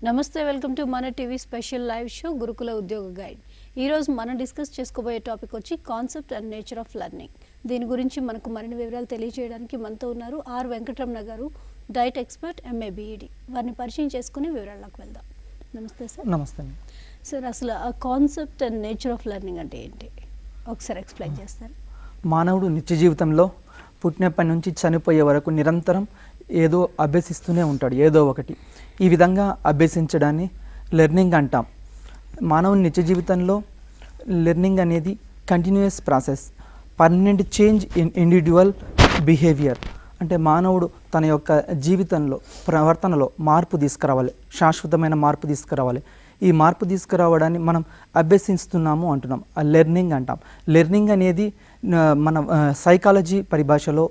నమస్తే, welcome to మన TV special live show గురుకుల ఉద్యోగ గైడ్. ఈరోజు మనం డిస్కస్ చేసుకోబోయే టాపిక్ వచ్చి concept and nature of learning. దీని గురించి మనకు మరిన్ని వివరాలు తెలియజేయడానికి మనతో ఉన్నారు ఆర్ వెంకటరమణ గారు, డైట్ ఎక్స్పర్ట్, ఎంఏ బీఈడి. వారిని పరిచయం చేసుకుని వివరాల్లోకి వెళ్దాం. నమస్తే సార్. నమస్తే సార్, అసలు ఆ concept and nature of learning అంటే ఏంటి, ఒకసారి ఎక్స్ప్లెయిన్ చేస్తారు? మానవుడు నిత్య జీవితంలో పుట్టినప్పటి నుంచి చనిపోయే వరకు నిరంతరం ఏదో అభ్యసిస్తూనే ఉంటాడు, ఏదో ఒకటి. ఈ విధంగా అభ్యసించడాన్ని లెర్నింగ్ అంటాం. మానవుని నిత్య జీవితంలో లెర్నింగ్ అనేది continuous process, permanent change in individual behaviour. అంటే మానవుడు తన యొక్క జీవితంలో ప్రవర్తనలో మార్పు తీసుకురావాలి, శాశ్వతమైన మార్పు తీసుకురావాలి. ఈ మార్పు తీసుకురావడాన్ని మనం అభ్యసిస్తున్నాము అంటున్నాం, లెర్నింగ్ అంటాం. లెర్నింగ్ అనేది మన సైకాలజీ పరిభాషలో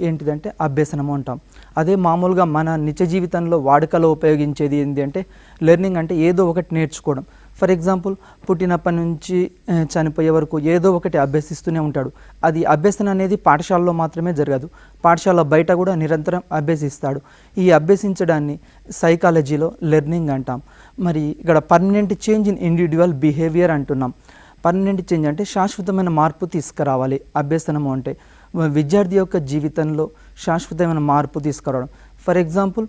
ఏంటిదంటే అభ్యసనము అంటాం. అదే మామూలుగా మన నిత్య జీవితంలో వాడుకలో ఉపయోగించేది ఏంటి అంటే లెర్నింగ్ అంటే ఏదో ఒకటి నేర్చుకోవడం. ఫర్ ఎగ్జాంపుల్, పుట్టినప్పటి నుంచి చనిపోయే వరకు ఏదో ఒకటి అభ్యసిస్తూనే ఉంటాడు. అది అభ్యసన అనేది పాఠశాలలో మాత్రమే జరగదు, పాఠశాల బయట కూడా నిరంతరం అభ్యసిస్తాడు. ఈ అభ్యసించడాన్ని సైకాలజీలో లెర్నింగ్ అంటాం. మరి ఇక్కడ permanent change in individual behaviour అంటున్నాం. పర్మనెంట్ చేంజ్ అంటే శాశ్వతమైన మార్పు తీసుకురావాలి అభ్యసనము అంటే. విద్యార్థి యొక్క జీవితంలో శాశ్వతమైన మార్పు తీసుకురావడం. ఫర్ ఎగ్జాంపుల్,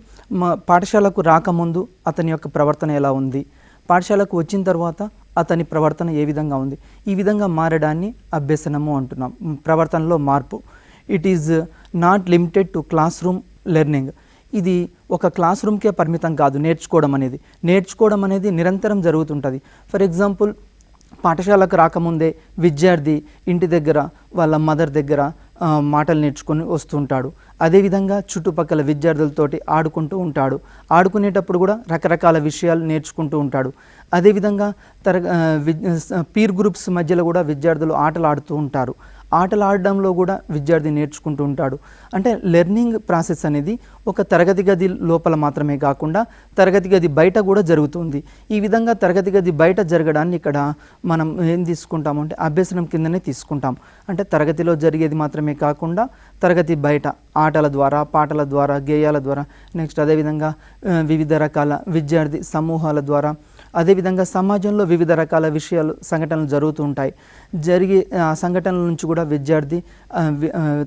పాఠశాలకు రాకముందు అతని యొక్క ప్రవర్తన ఎలా ఉంది, పాఠశాలకు వచ్చిన తర్వాత అతని ప్రవర్తన ఏ విధంగా ఉంది, ఈ విధంగా మారడాన్ని అభ్యసనము అంటున్నాం. ప్రవర్తనలో మార్పు. It is not limited to class room learning. ఇది ఒక క్లాస్ రూమ్కే పరిమితం కాదు. నేర్చుకోవడం అనేది నిరంతరం జరుగుతుంటుంది. ఫర్ ఎగ్జాంపుల్, పాఠశాలకు రాకముందే విద్యార్థి ఇంటి దగ్గర వాళ్ళ మదర్ దగ్గర మాటలు నేర్చుకొని వస్తుంటాడు. అదేవిధంగా చుట్టుపక్కల విద్యార్థులతోటి ఆడుకుంటూ ఉంటాడు. ఆడుకునేటప్పుడు కూడా రకరకాల విషయాలు నేర్చుకుంటూ ఉంటాడు. అదేవిధంగా పీర్ గ్రూప్స్ మధ్యలో కూడా విద్యార్థులు ఆటలు ఆడుతూ ఉంటారు. ఆటలు ఆడడంలో కూడా విద్యార్థి నేర్చుకుంటూ ఉంటాడు. అంటే లెర్నింగ్ ప్రాసెస్ అనేది ఒక తరగతి గది లోపల మాత్రమే కాకుండా తరగతి గది బయట కూడా జరుగుతుంది. ఈ విధంగా తరగతి గది బయట జరగడాన్ని ఇక్కడ మనం ఏం తీసుకుంటాము అంటే అభ్యసనం కిందనే తీసుకుంటాం. అంటే తరగతిలో జరిగేది మాత్రమే కాకుండా తరగతి బయట ఆటల ద్వారా, పాటల ద్వారా, గేయాల ద్వారా, నెక్స్ట్ అదేవిధంగా వివిధ రకాల విద్యార్థి సమూహాల ద్వారా, అదేవిధంగా సమాజంలో వివిధ రకాల విషయాలు, సంఘటనలు జరుగుతూ ఉంటాయి. జరిగే ఆ సంఘటనల నుంచి కూడా విద్యార్థి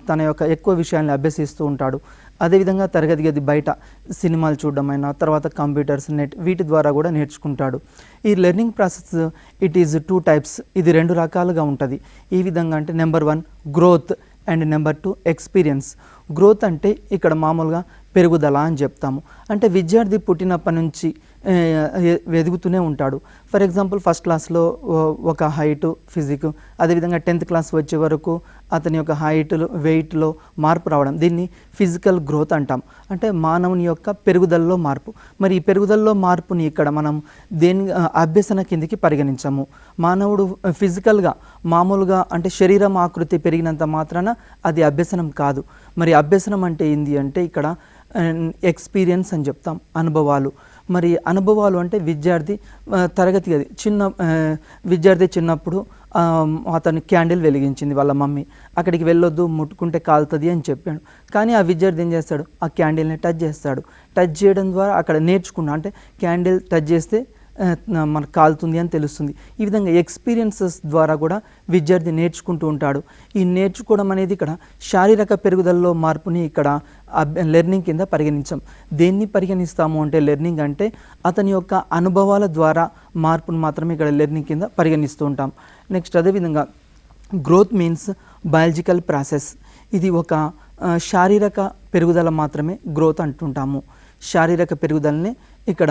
తన యొక్క ఎక్కువ విషయాన్ని అభ్యసిస్తూ ఉంటాడు. అదేవిధంగా తరగతి గది బయట సినిమాలు చూడడమైనా, తర్వాత కంప్యూటర్స్, నెట్, వీటి ద్వారా కూడా నేర్చుకుంటాడు. ఈ learning process it is 2 types. ఇది 2 రకాలుగా ఉంటుంది. ఈ విధంగా అంటే number 1 growth and number 2 experience. Growth అంటే ఇక్కడ మామూలుగా పెరుగుదల అని చెప్తాము. అంటే విద్యార్థి పుట్టినప్పటి నుంచి ఎదుగుతూనే ఉంటాడు. ఫర్ ఎగ్జాంపుల్, ఫస్ట్ క్లాస్లో ఒక హైటు, ఫిజిక్, అదేవిధంగా 10th క్లాస్ వచ్చే వరకు అతని యొక్క హైట్లో, వెయిట్లో మార్పు రావడం, దీన్ని ఫిజికల్ గ్రోత్ అంటాం. అంటే మానవుని యొక్క పెరుగుదలలో మార్పు. మరి ఈ పెరుగుదలలో మార్పుని ఇక్కడ మనం దేని అభ్యసన కిందికి పరిగణించము. మానవుడు ఫిజికల్గా మామూలుగా అంటే శరీరం ఆకృతి పెరిగినంత మాత్రాన అది అభ్యసనం కాదు. మరి అభ్యసనం అంటే ఏంది అంటే ఇక్కడ ఎక్స్పీరియన్స్ అని చెప్తాం, అనుభవాలు. మరి అనుభవాలు అంటే విద్యార్థి తరగతి గది విద్యార్థి చిన్నప్పుడు అతను క్యాండిల్ వెలిగించింది వాళ్ళ మమ్మీ, అక్కడికి వెళ్ళొద్దు, ముట్టుకుంటే కాలుతుంది అని చెప్పాడు. కానీ ఆ విద్యార్థి ఏం చేస్తాడు, ఆ క్యాండిల్ని టచ్ చేస్తాడు. టచ్ చేయడం ద్వారా అక్కడ నేర్చుకున్నా, అంటే క్యాండిల్ టచ్ చేస్తే మనకు కాలుతుంది అని తెలుస్తుంది. ఈ విధంగా ఎక్స్పీరియన్సెస్ ద్వారా కూడా విద్యార్థి నేర్చుకుంటూ ఉంటాడు. ఈ నేర్చుకోవడం అనేది ఇక్కడ శారీరక పెరుగుదలలో మార్పుని ఇక్కడ లెర్నింగ్ కింద పరిగణించాం. దేన్ని పరిగణిస్తాము అంటే లెర్నింగ్ అంటే అతని యొక్క అనుభవాల ద్వారా మార్పును మాత్రమే ఇక్కడ లెర్నింగ్ కింద పరిగణిస్తూ ఉంటాం. నెక్స్ట్ అదేవిధంగా గ్రోత్ మీన్స్ బయాలజికల్ ప్రాసెస్. ఇది ఒక శారీరక పెరుగుదల మాత్రమే గ్రోత్ అంటుంటాము. శారీరక పెరుగుదలని ఇక్కడ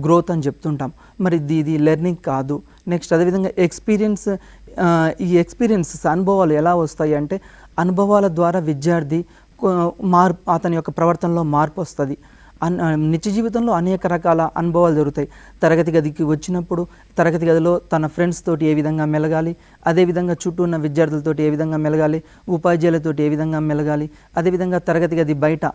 గ్రోత్ అని చెప్తుంటాం. మరి ఇది లెర్నింగ్ కాదు. నెక్స్ట్ అదేవిధంగా ఎక్స్పీరియన్స్. ఈ ఎక్స్పీరియన్సెస్, అనుభవాలు ఎలా వస్తాయి అంటే అనుభవాల ద్వారా విద్యార్థి అతని యొక్క ప్రవర్తనలో మార్పు వస్తుంది. నిత్య జీవితంలో అనేక రకాల అనుభవాలు జరుగుతాయి. తరగతి గదికి వచ్చినప్పుడు తరగతి గదిలో తన ఫ్రెండ్స్ తోటి ఏ విధంగా మెలగాలి, అదేవిధంగా చుట్టూ ఉన్న విద్యార్థులతోటి ఏ విధంగా మెలగాలి, ఉపాధ్యాయులతోటి ఏ విధంగా మెలగాలి, అదేవిధంగా తరగతి గది బయట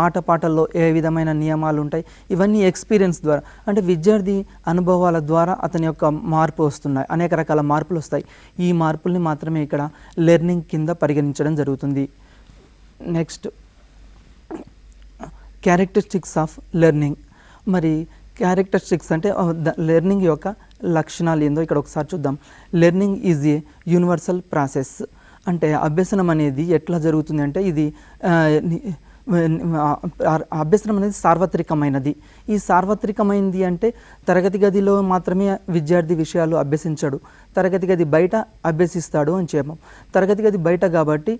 ఆటపాటల్లో ఏ విధమైన నియమాలు ఉంటాయి, ఇవన్నీ ఎక్స్పీరియన్స్ ద్వారా, అంటే విద్యార్థి అనుభవాల ద్వారా అతని యొక్క మార్పు వస్తున్నాయి. అనేక రకాల మార్పులు వస్తాయి. ఈ మార్పుల్ని మాత్రమే ఇక్కడ లెర్నింగ్ కింద పరిగణించడం జరుగుతుంది. Next characteristics of learning. మరి క్యారెక్టరిస్టిక్స్ అంటే లెర్నింగ్ యొక్క లక్షణాలు ఏందో ఇక్కడ ఒకసారి చూద్దాం. Learning is a universal process. అంటే అభ్యసనం అనేది ఎట్లా జరుగుతుంది అంటే ఇది అభ్యసనం అనేది సార్వత్రికమైనది. ఈ సార్వత్రికమైనది అంటే తరగతి గదిలో మాత్రమే విద్యార్థి విషయాలు అభ్యసించడు, తరగతి గది బయట అభ్యసిస్తాడు అని చెప్పాం. తరగతి గది బయట కాబట్టి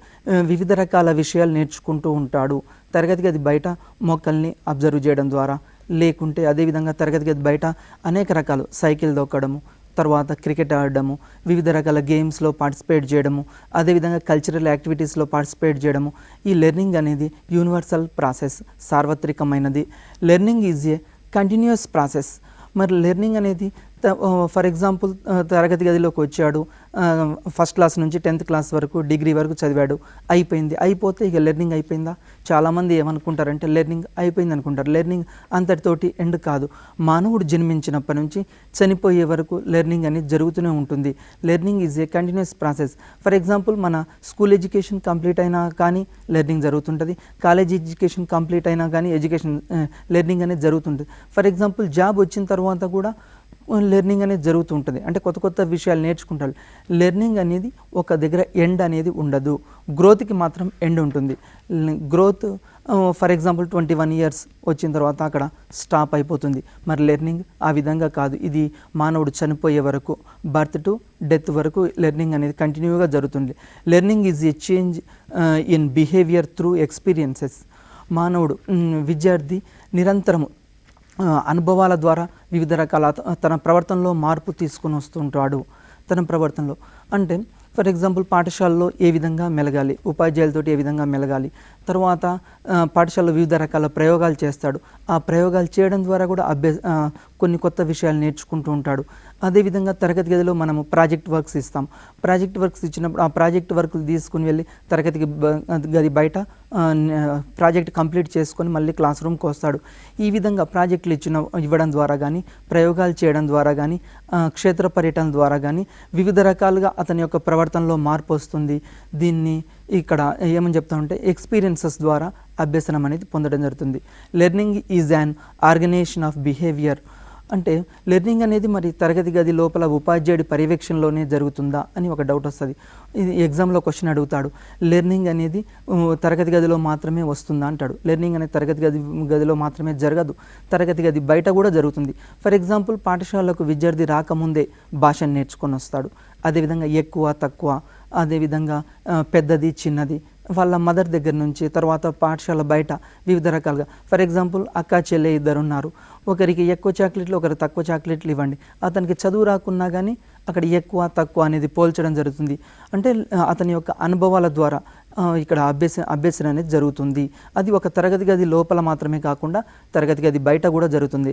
వివిధ రకాల విషయాలు నేర్చుకుంటూ ఉంటాడు. తరగతి గది బయట మొక్కల్ని అబ్జర్వ్ చేయడం ద్వారా, లేకుంటే అదేవిధంగా తరగతి గది బయట అనేక రకాలు సైకిల్ దొక్కడము, తర్వాత క్రికెట్ ఆడడము, వివిధ రకాల గేమ్స్లో పార్టిసిపేట్ చేయడము, అదేవిధంగా కల్చరల్ యాక్టివిటీస్లో పార్టిసిపేట్ చేయడము. ఈ లెర్నింగ్ అనేది యూనివర్సల్ ప్రాసెస్, సార్వత్రికమైనది. Learning is a continuous process. మరి లెర్నింగ్ అనేది ఫర్ ఎగ్జాంపుల్ తరగతి గదిలోకి వచ్చాడు, ఫస్ట్ క్లాస్ నుంచి 10th క్లాస్ వరకు డిగ్రీ వరకు చదివాడు, అయిపోయింది. అయిపోతే ఇక లెర్నింగ్ అయిపోయిందా? చాలామంది ఏమనుకుంటారంటే లెర్నింగ్ అయిపోయింది అనుకుంటారు. లెర్నింగ్ అంతటితోటి ఎండ్ కాదు. మానవుడు జన్మించినప్పటి నుంచి చనిపోయే వరకు లెర్నింగ్ అనేది జరుగుతూనే ఉంటుంది. Learning is a continuous process. For example మన స్కూల్ ఎడ్యుకేషన్ కంప్లీట్ అయినా కానీ లెర్నింగ్ జరుగుతుంటుంది, కాలేజ్ ఎడ్యుకేషన్ కంప్లీట్ అయినా కానీ లెర్నింగ్ అనేది జరుగుతుంటుంది. ఫర్ ఎగ్జాంపుల్ జాబ్ వచ్చిన తర్వాత కూడా లెర్నింగ్ అనేది జరుగుతూ ఉంటుంది. అంటే కొత్త కొత్త విషయాలు నేర్చుకుంటారు. లెర్నింగ్ అనేది ఒక దగ్గర ఎండ్ అనేది ఉండదు. గ్రోత్కి మాత్రం ఎండ్ ఉంటుంది. గ్రోత్ ఫర్ ఎగ్జాంపుల్ 21 years వచ్చిన తర్వాత అక్కడ స్టాప్ అయిపోతుంది. మరి లెర్నింగ్ ఆ విధంగా కాదు. ఇది మానవుడు చనిపోయే వరకు, బర్త్ టు డెత్ వరకు లెర్నింగ్ అనేది కంటిన్యూగా జరుగుతుంది. Learning is A change in behaviour through experiences. మానవుడు విద్యార్థి నిరంతరము అనుభవాల ద్వారా వివిధ రకాల తన ప్రవర్తనలో మార్పు తీసుకొని వస్తుంటాడు. తన ప్రవర్తనలో అంటే ఫర్ ఎగ్జాంపుల్ పాఠశాలలో ఏ విధంగా మెలగాలి, ఉపాధ్యాయులతోటి ఏ విధంగా మెలగాలి, తర్వాత పాఠశాలలో వివిధ రకాల ప్రయోగాలు చేస్తాడు. ఆ ప్రయోగాలు చేయడం ద్వారా కూడా కొన్ని కొత్త విషయాలు నేర్చుకుంటూ ఉంటాడు. అదేవిధంగా తరగతి గదిలో మనము ప్రాజెక్ట్ వర్క్స్ ఇస్తాం. ప్రాజెక్ట్ వర్క్స్ ఇచ్చినప్పుడు ఆ ప్రాజెక్ట్ వర్క్ తీసుకుని వెళ్ళి తరగతి గది బయట ప్రాజెక్ట్ కంప్లీట్ చేసుకొని మళ్ళీ క్లాస్ రూమ్కి వస్తాడు. ఈ విధంగా ప్రాజెక్టులు ఇవ్వడం ద్వారా కానీ, ప్రయోగాలు చేయడం ద్వారా కానీ, క్షేత్ర పర్యటన ద్వారా కానీ వివిధ రకాలుగా అతని యొక్క ప్రవర్తనలో మార్పు వస్తుంది. దీన్ని ఇక్కడ ఏమని చెప్తామంటే ఎక్స్పీరియన్సెస్ ద్వారా అభ్యసనం అనేది పొందడం జరుగుతుంది. Learning is an organisation of behaviour. అంటే లెర్నింగ్ అనేది మరి తరగతి గది లోపల ఉపాధ్యాయుడి పర్యవేక్షణలోనే జరుగుతుందా అని ఒక డౌట్ వస్తుంది. ఇది ఎగ్జామ్లో క్వశ్చన్ అడుగుతాడు. లెర్నింగ్ అనేది తరగతి గదిలో మాత్రమే వస్తుందా అంటాడు. లెర్నింగ్ అనేది తరగతి గదిలో మాత్రమే జరగదు, తరగతి గది బయట కూడా జరుగుతుంది. ఫర్ ఎగ్జాంపుల్ పాఠశాలకు విద్యార్థి రాకముందే భాషను నేర్చుకొని వస్తాడు. అదేవిధంగా ఎక్కువ తక్కువ, అదేవిధంగా పెద్దది చిన్నది వాళ్ళ మదర్ దగ్గర నుంచి, తర్వాత పాఠశాల బయట వివిధ రకాలుగా. ఫర్ ఎగ్జాంపుల్ అక్క చెల్లె ఇద్దరు ఉన్నారు, ఒకరికి ఎక్కువ చాక్లెట్లు ఒకరికి తక్కువ చాక్లెట్లు ఇవ్వండి. అతనికి చదువు రాకున్నా కానీ అక్కడ ఎక్కువ తక్కువ అనేది పోల్చడం జరుగుతుంది. అంటే అతని యొక్క అనుభవాల ద్వారా ఇక్కడ అభ్యసన అనేది జరుగుతుంది. అది ఒక తరగతి గది లోపల మాత్రమే కాకుండా తరగతి గది బయట కూడా జరుగుతుంది.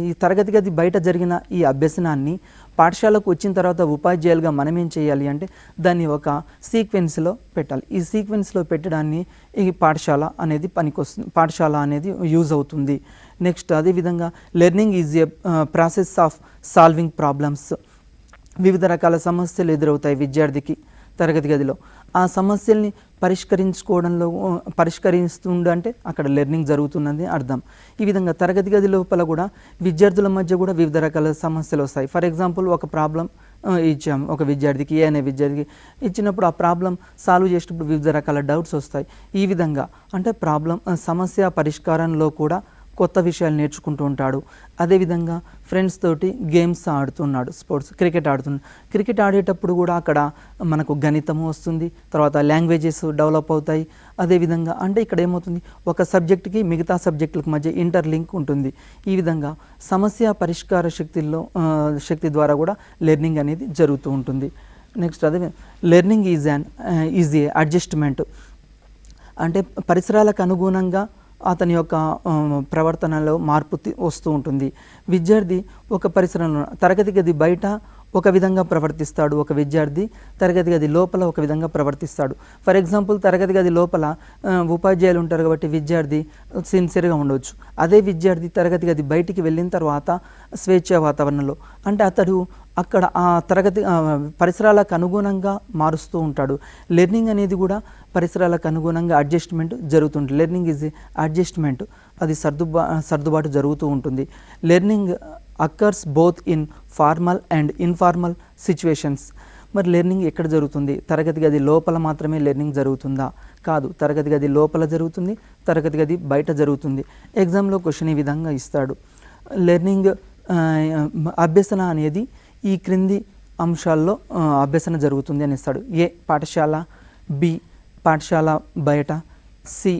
ఈ తరగతి గది బయట జరిగిన ఈ అభ్యసనాన్ని పాఠశాలకు వచ్చిన తర్వాత ఉపాధ్యాయులుగా మనం ఏం చేయాలి అంటే దాన్ని ఒక సీక్వెన్స్లో పెట్టాలి. ఈ సీక్వెన్స్లో పెట్టడాన్ని ఈ పాఠశాల అనేది పనికొస్తుంది, పాఠశాల అనేది యూజ్ అవుతుంది. నెక్స్ట్ అదేవిధంగా learning is A process of solving problems. వివిధ రకాల సమస్యలు ఎదురవుతాయి విద్యార్థికి తరగతి గదిలో. ఆ సమస్యల్ని పరిష్కరిస్తుండే అక్కడ లెర్నింగ్ జరుగుతున్నది అర్థం. ఈ విధంగా తరగతి గది లోపల కూడా విద్యార్థుల మధ్య కూడా వివిధ రకాల సమస్యలు వస్తాయి. ఫర్ ఎగ్జాంపుల్ ఒక ప్రాబ్లం ఇచ్చాము ఒక విద్యార్థికి, ఏ అనే విద్యార్థికి ఇచ్చినప్పుడు ఆ ప్రాబ్లం సాల్వ్ చేసేటప్పుడు వివిధ రకాల డౌట్స్ వస్తాయి. ఈ విధంగా అంటే సమస్య పరిష్కారంలో కూడా కొత్త విషయాలు నేర్చుకుంటూ ఉంటాడు. అదేవిధంగా ఫ్రెండ్స్ తోటి గేమ్స్ ఆడుతున్నాడు, క్రికెట్ ఆడుతున్నాడు. క్రికెట్ ఆడేటప్పుడు కూడా అక్కడ మనకు గణితము వస్తుంది, తర్వాత లాంగ్వేజెస్ డెవలప్ అవుతాయి. అదేవిధంగా అంటే ఇక్కడ ఏమవుతుంది, ఒక సబ్జెక్ట్కి మిగతా సబ్జెక్టులకు మధ్య ఇంటర్లింక్ ఉంటుంది. ఈ విధంగా సమస్య పరిష్కార శక్తి ద్వారా కూడా లెర్నింగ్ అనేది జరుగుతూ ఉంటుంది. నెక్స్ట్ అదే లెర్నింగ్ ఈజ్ ఏ అడ్జస్ట్మెంట్. అంటే పరిసరాలకు అనుగుణంగా అతని యొక్క ప్రవర్తనలో మార్పు వస్తూ ఉంటుంది. విద్యార్థి ఒక పరిసరంలో తరగతి గది బయట ఒక విధంగా ప్రవర్తిస్తాడు, ఒక విద్యార్థి తరగతి గది లోపల ఒక విధంగా ప్రవర్తిస్తాడు. ఫర్ ఎగ్జాంపుల్ తరగతి గది లోపల ఉపాధ్యాయులు ఉంటారు కాబట్టి విద్యార్థి సిన్సియర్గా ఉండవచ్చు. అదే విద్యార్థి తరగతి గది బయటికి వెళ్ళిన తర్వాత స్వేచ్ఛా వాతావరణంలో అంటే అతడు అక్కడ ఆ తరగతి పరిసరాలకు అనుగుణంగా మారుస్తూ ఉంటాడు. లెర్నింగ్ అనేది కూడా పరిసరాలకు అనుగుణంగా అడ్జస్ట్మెంట్ జరుగుతుంది. లెర్నింగ్ ఈజ్ అడ్జస్ట్మెంట్, అది సర్దుబాటు జరుగుతూ ఉంటుంది. Learning occurs both in formal and informal situations. మరి లెర్నింగ్ ఎక్కడ జరుగుతుంది? తరగతి గది లోపల మాత్రమే లెర్నింగ్ జరుగుతుందా? కాదు, తరగతి గది లోపల జరుగుతుంది, తరగతి గది బయట జరుగుతుంది. ఎగ్జామ్లో క్వశ్చన్ ఈ విధంగా ఇస్తాడు. లెర్నింగ్ అభ్యసన అనేది ఈ క్రింది అంశాల్లో అభ్యసన జరుగుతుంది అని ఇస్తాడు. ఏ పాఠశాల, బి పాఠశాల బయట, సి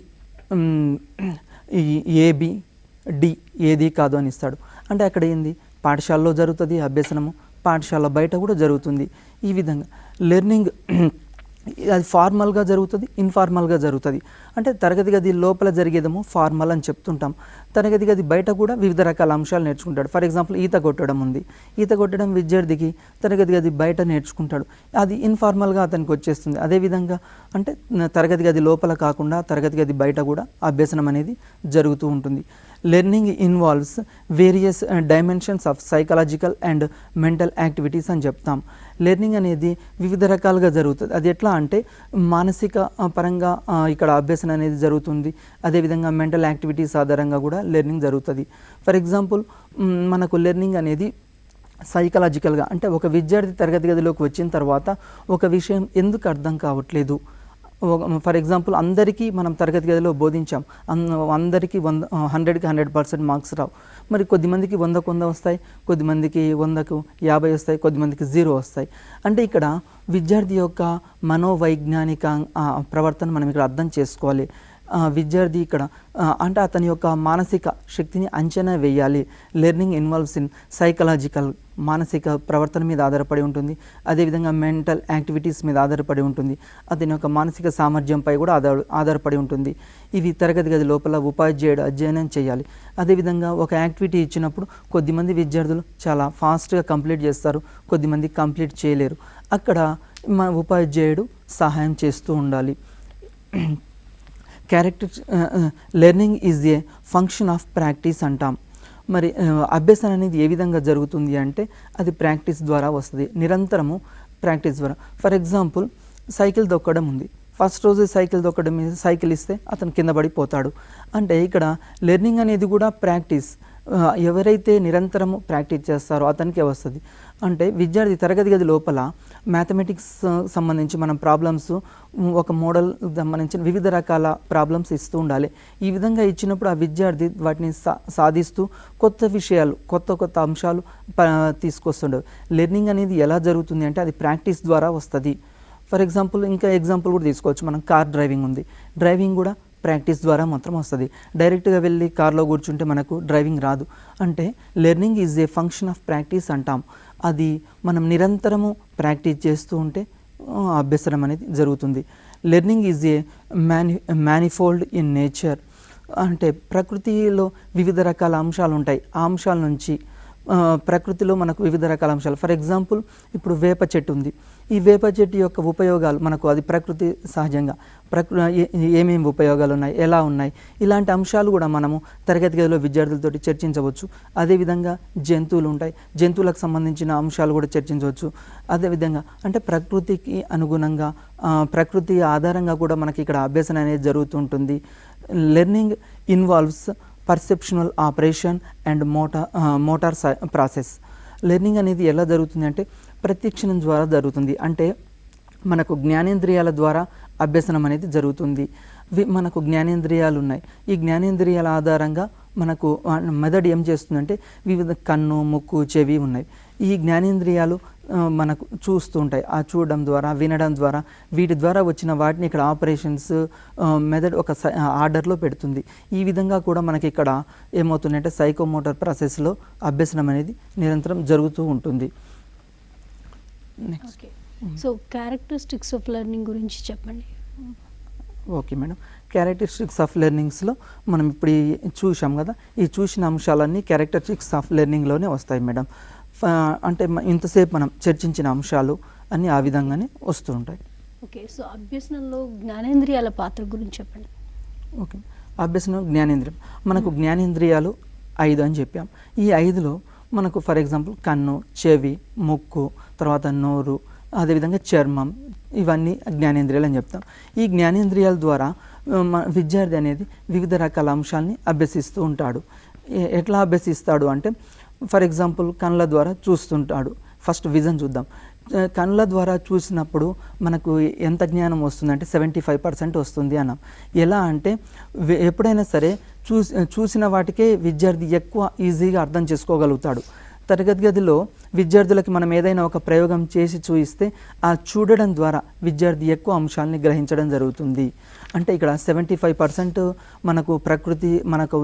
ఏబి, డి ఏది కాదు అని ఇస్తాడు. అంటే అక్కడ ఏంది? పాఠశాలలో జరుగుతుంది అభ్యసనము, పాఠశాల బయట కూడా జరుగుతుంది. ఈ విధంగా లెర్నింగ్ అది ఫార్మల్గా జరుగుతుంది, ఇన్ఫార్మల్గా జరుగుతుంది. అంటే తరగతి గది లోపల జరిగేదేమో ఫార్మల్ అని చెప్తుంటాం, తరగతి గది బయట కూడా వివిధ రకాల అంశాలు నేర్చుకుంటాడు. ఫర్ ఎగ్జాంపుల్ ఈత కొట్టడం ఉంది, ఈత కొట్టడం విద్యార్థికి తరగతి గది బయట నేర్చుకుంటాడు, అది ఇన్ఫార్మల్గా అతనికి వచ్చేస్తుంది. అదేవిధంగా అంటే తరగతి గది లోపల కాకుండా తరగతి గది బయట కూడా అభ్యసనం అనేది జరుగుతూ ఉంటుంది. Learning involves various dimensions of psychological and mental activities అని చెప్తాం. లెర్నింగ్ అనేది వివిధ రకాలుగా జరుగుతుంది. అది ఎట్లా అంటే మానసిక పరంగా ఇక్కడ అభ్యసన అనేది జరుగుతుంది, అదేవిధంగా మెంటల్ యాక్టివిటీస్ ఆధారంగా కూడా లెర్నింగ్ జరుగుతుంది. ఫర్ ఎగ్జాంపుల్ మనకు లెర్నింగ్ అనేది సైకలాజికల్గా అంటే ఒక విద్యార్థి తరగతి గదిలోకి వచ్చిన తర్వాత ఒక విషయం ఎందుకు అర్థం కావట్లేదు, ఫర్ ఎగ్జాంపుల్ అందరికీ మనం తరగతి గదిలో బోధించాం, అందరికీ 100కి 100% మార్క్స్ రావు. మరి కొద్దిమందికి 100కు 100 వస్తాయి, కొద్దిమందికి 100కు 50 వస్తాయి, కొద్దిమందికి 0 వస్తాయి. అంటే ఇక్కడ విద్యార్థి యొక్క మనోవైజ్ఞానిక ప్రవర్తన మనం ఇక్కడ అర్థం చేసుకోవాలి. విద్యార్థి ఇక్కడ అంటే అతని యొక్క మానసిక శక్తిని అంచనా వేయాలి. లెర్నింగ్ ఇన్వాల్వ్స్ ఇన్ సైకలాజికల్, మానసిక ప్రవర్తన మీద ఆధారపడి ఉంటుంది, అదేవిధంగా మెంటల్ యాక్టివిటీస్ మీద ఆధారపడి ఉంటుంది, అతని యొక్క మానసిక సామర్థ్యంపై కూడా ఆధారపడి ఉంటుంది. ఇవి తరగతి గది లోపల ఉపాధ్యాయుడు అధ్యయనం చేయాలి. అదేవిధంగా ఒక యాక్టివిటీ ఇచ్చినప్పుడు కొద్దిమంది విద్యార్థులు చాలా ఫాస్ట్గా కంప్లీట్ చేస్తారు, కొద్దిమంది కంప్లీట్ చేయలేరు. అక్కడ మన ఉపాధ్యాయుడు సహాయం చేస్తూ ఉండాలి. Learning is A function of practice అంటాం. మరి అభ్యసన అనేది ఏ విధంగా జరుగుతుంది అంటే అది ప్రాక్టీస్ ద్వారా వస్తుంది, నిరంతరము ప్రాక్టీస్ ద్వారా. ఫర్ ఎగ్జాంపుల్ సైకిల్ తొక్కడం ఉంది, ఫస్ట్ రోజు సైకిల్ తొక్కడం మీద సైకిల్ ఇస్తే అతను కింద పడిపోతాడు. అంటే ఇక్కడ లెర్నింగ్ అనేది కూడా ప్రాక్టీస్, ఎవరైతే నిరంతరము ప్రాక్టీస్ చేస్తారో అతనికే వస్తుంది. అంటే విద్యార్థి తరగతి గది లోపల మ్యాథమెటిక్స్ సంబంధించి మనం ప్రాబ్లమ్స్ ఒక మోడల్ సంబంధించిన వివిధ రకాల ప్రాబ్లమ్స్ ఇస్తూ ఉండాలి. ఈ విధంగా ఇచ్చినప్పుడు ఆ విద్యార్థి వాటిని సాధిస్తూ కొత్త విషయాలు, కొత్త అంశాలు తీసుకొస్తుండవు. లెర్నింగ్ అనేది ఎలా జరుగుతుంది అంటే అది ప్రాక్టీస్ ద్వారా వస్తుంది. ఫర్ ఎగ్జాంపుల్ ఇంకా ఎగ్జాంపుల్ కూడా తీసుకోవచ్చు. మనం కార్ డ్రైవింగ్ ఉంది, డ్రైవింగ్ కూడా ప్రాక్టీస్ ద్వారా మాత్రం వస్తుంది. డైరెక్ట్గా వెళ్ళి కార్లో కూర్చుంటే మనకు డ్రైవింగ్ రాదు. అంటే learning is A function of practice అంటాం. అది మనం నిరంతరము ప్రాక్టీస్ చేస్తూ ఉంటే అభ్యసనం అనేది జరుగుతుంది. Learning is A manifold in nature. అంటే ప్రకృతిలో వివిధ రకాల అంశాలు ఉంటాయి, ఆ అంశాల నుంచి ప్రకృతిలో మనకు వివిధ రకాల అంశాలు. ఫర్ ఎగ్జాంపుల్ ఇప్పుడు వేప చెట్టు ఉంది, ఈ వేప చెట్టు యొక్క ఉపయోగాలు మనకు అది ప్రకృతి సహజంగా ఏమేమి ఉపయోగాలు ఉన్నాయి, ఎలా ఉన్నాయి, ఇలాంటి అంశాలు కూడా మనము తరగతి గదిలో విద్యార్థులతోటి చర్చించవచ్చు. అదేవిధంగా జంతువులు ఉంటాయి, జంతువులకు సంబంధించిన అంశాలు కూడా చర్చించవచ్చు. అదేవిధంగా అంటే ప్రకృతికి అనుగుణంగా ప్రకృతి ఆధారంగా కూడా మనకి ఇక్కడ అభ్యసన అనేది జరుగుతుంటుంది. Learning involves perceptional operation and motor process. Learning అనేది ఎలా జరుగుతుంది అంటే ప్రత్యక్షణం ద్వారా జరుగుతుంది. అంటే మనకు జ్ఞానేంద్రియాల ద్వారా అభ్యసనం అనేది జరుగుతుంది. మనకు జ్ఞానేంద్రియాలు ఉన్నాయి, ఈ జ్ఞానేంద్రియాల ఆధారంగా మనకు మెదడు ఏం చేస్తుందంటే వివిధ కన్ను, ముక్కు, చెవి ఉన్నాయి. ఈ జ్ఞానేంద్రియాలు మనకు చూస్తూ ఉంటాయి, ఆ చూడడం ద్వారా, వినడం ద్వారా, వీటి ద్వారా వచ్చిన వాటిని ఇక్కడ ఆపరేషన్స్ మెథడ్ ఒక ఆర్డర్లో పెడుతుంది. ఈ విధంగా కూడా మనకి ఇక్కడ ఏమవుతుందంటే సైకోమోటర్ ప్రాసెస్లో అభ్యసనం అనేది నిరంతరం జరుగుతూ ఉంటుంది. Next so characteristics of learning గురించి చెప్పండి. ఓకే మేడం, క్యారెక్టరిస్టిక్స్ ఆఫ్ లెర్నింగ్స్లో మనం ఇప్పుడు చూసాం కదా, ఈ చూసిన అంశాలన్నీ క్యారెక్టరిస్టిక్స్ ఆఫ్ లెర్నింగ్లోనే వస్తాయి మేడం. అంటే ఇంతసేపు మనం చర్చించిన అంశాలు అన్నీ ఆ విధంగానే వస్తూ ఉంటాయి. ఓకే, సో అభ్యసనంలో జ్ఞానేంద్రియాల పాత్ర గురించి చెప్పండి. ఓకే, అభ్యసనం జ్ఞానేంద్రియం, మనకు జ్ఞానేంద్రియాలు 5 అని చెప్పాం. ఈ 5లో మనకు ఫర్ ఎగ్జాంపుల్ కన్ను, చెవి, ముక్కు, తర్వాత నోరు, అదేవిధంగా చర్మం, ఇవన్నీ జ్ఞానేంద్రియాలు అని చెప్తాం. ఈ జ్ఞానేంద్రియాల ద్వారా విద్యార్థి అనేది వివిధ రకాల అంశాలని అభ్యసిస్తూ ఉంటాడు. ఎట్లా అభ్యసిస్తాడు అంటే ఫర్ ఎగ్జాంపుల్ కళ్ళ ద్వారా చూస్తుంటాడు. ఫస్ట్ విజన్ చూద్దాం. కళ్ళ ద్వారా చూసినప్పుడు మనకు ఎంత జ్ఞానం వస్తుందంటే 75% వస్తుంది అన్నాం. ఎలా అంటే ఎప్పుడైనా సరే చూసిన వాటికే విద్యార్థి ఎక్కువ ఈజీగా అర్థం చేసుకోగలుగుతాడు. తరగతి గదిలో విద్యార్థులకి మనం ఏదైనా ఒక ప్రయోగం చేసి చూయిస్తే ఆ చూడడం ద్వారా విద్యార్థి ఎక్కువ అంశాలని గ్రహించడం జరుగుతుంది. అంటే ఇక్కడ 75% మనకు ప్రకృతి మనకు,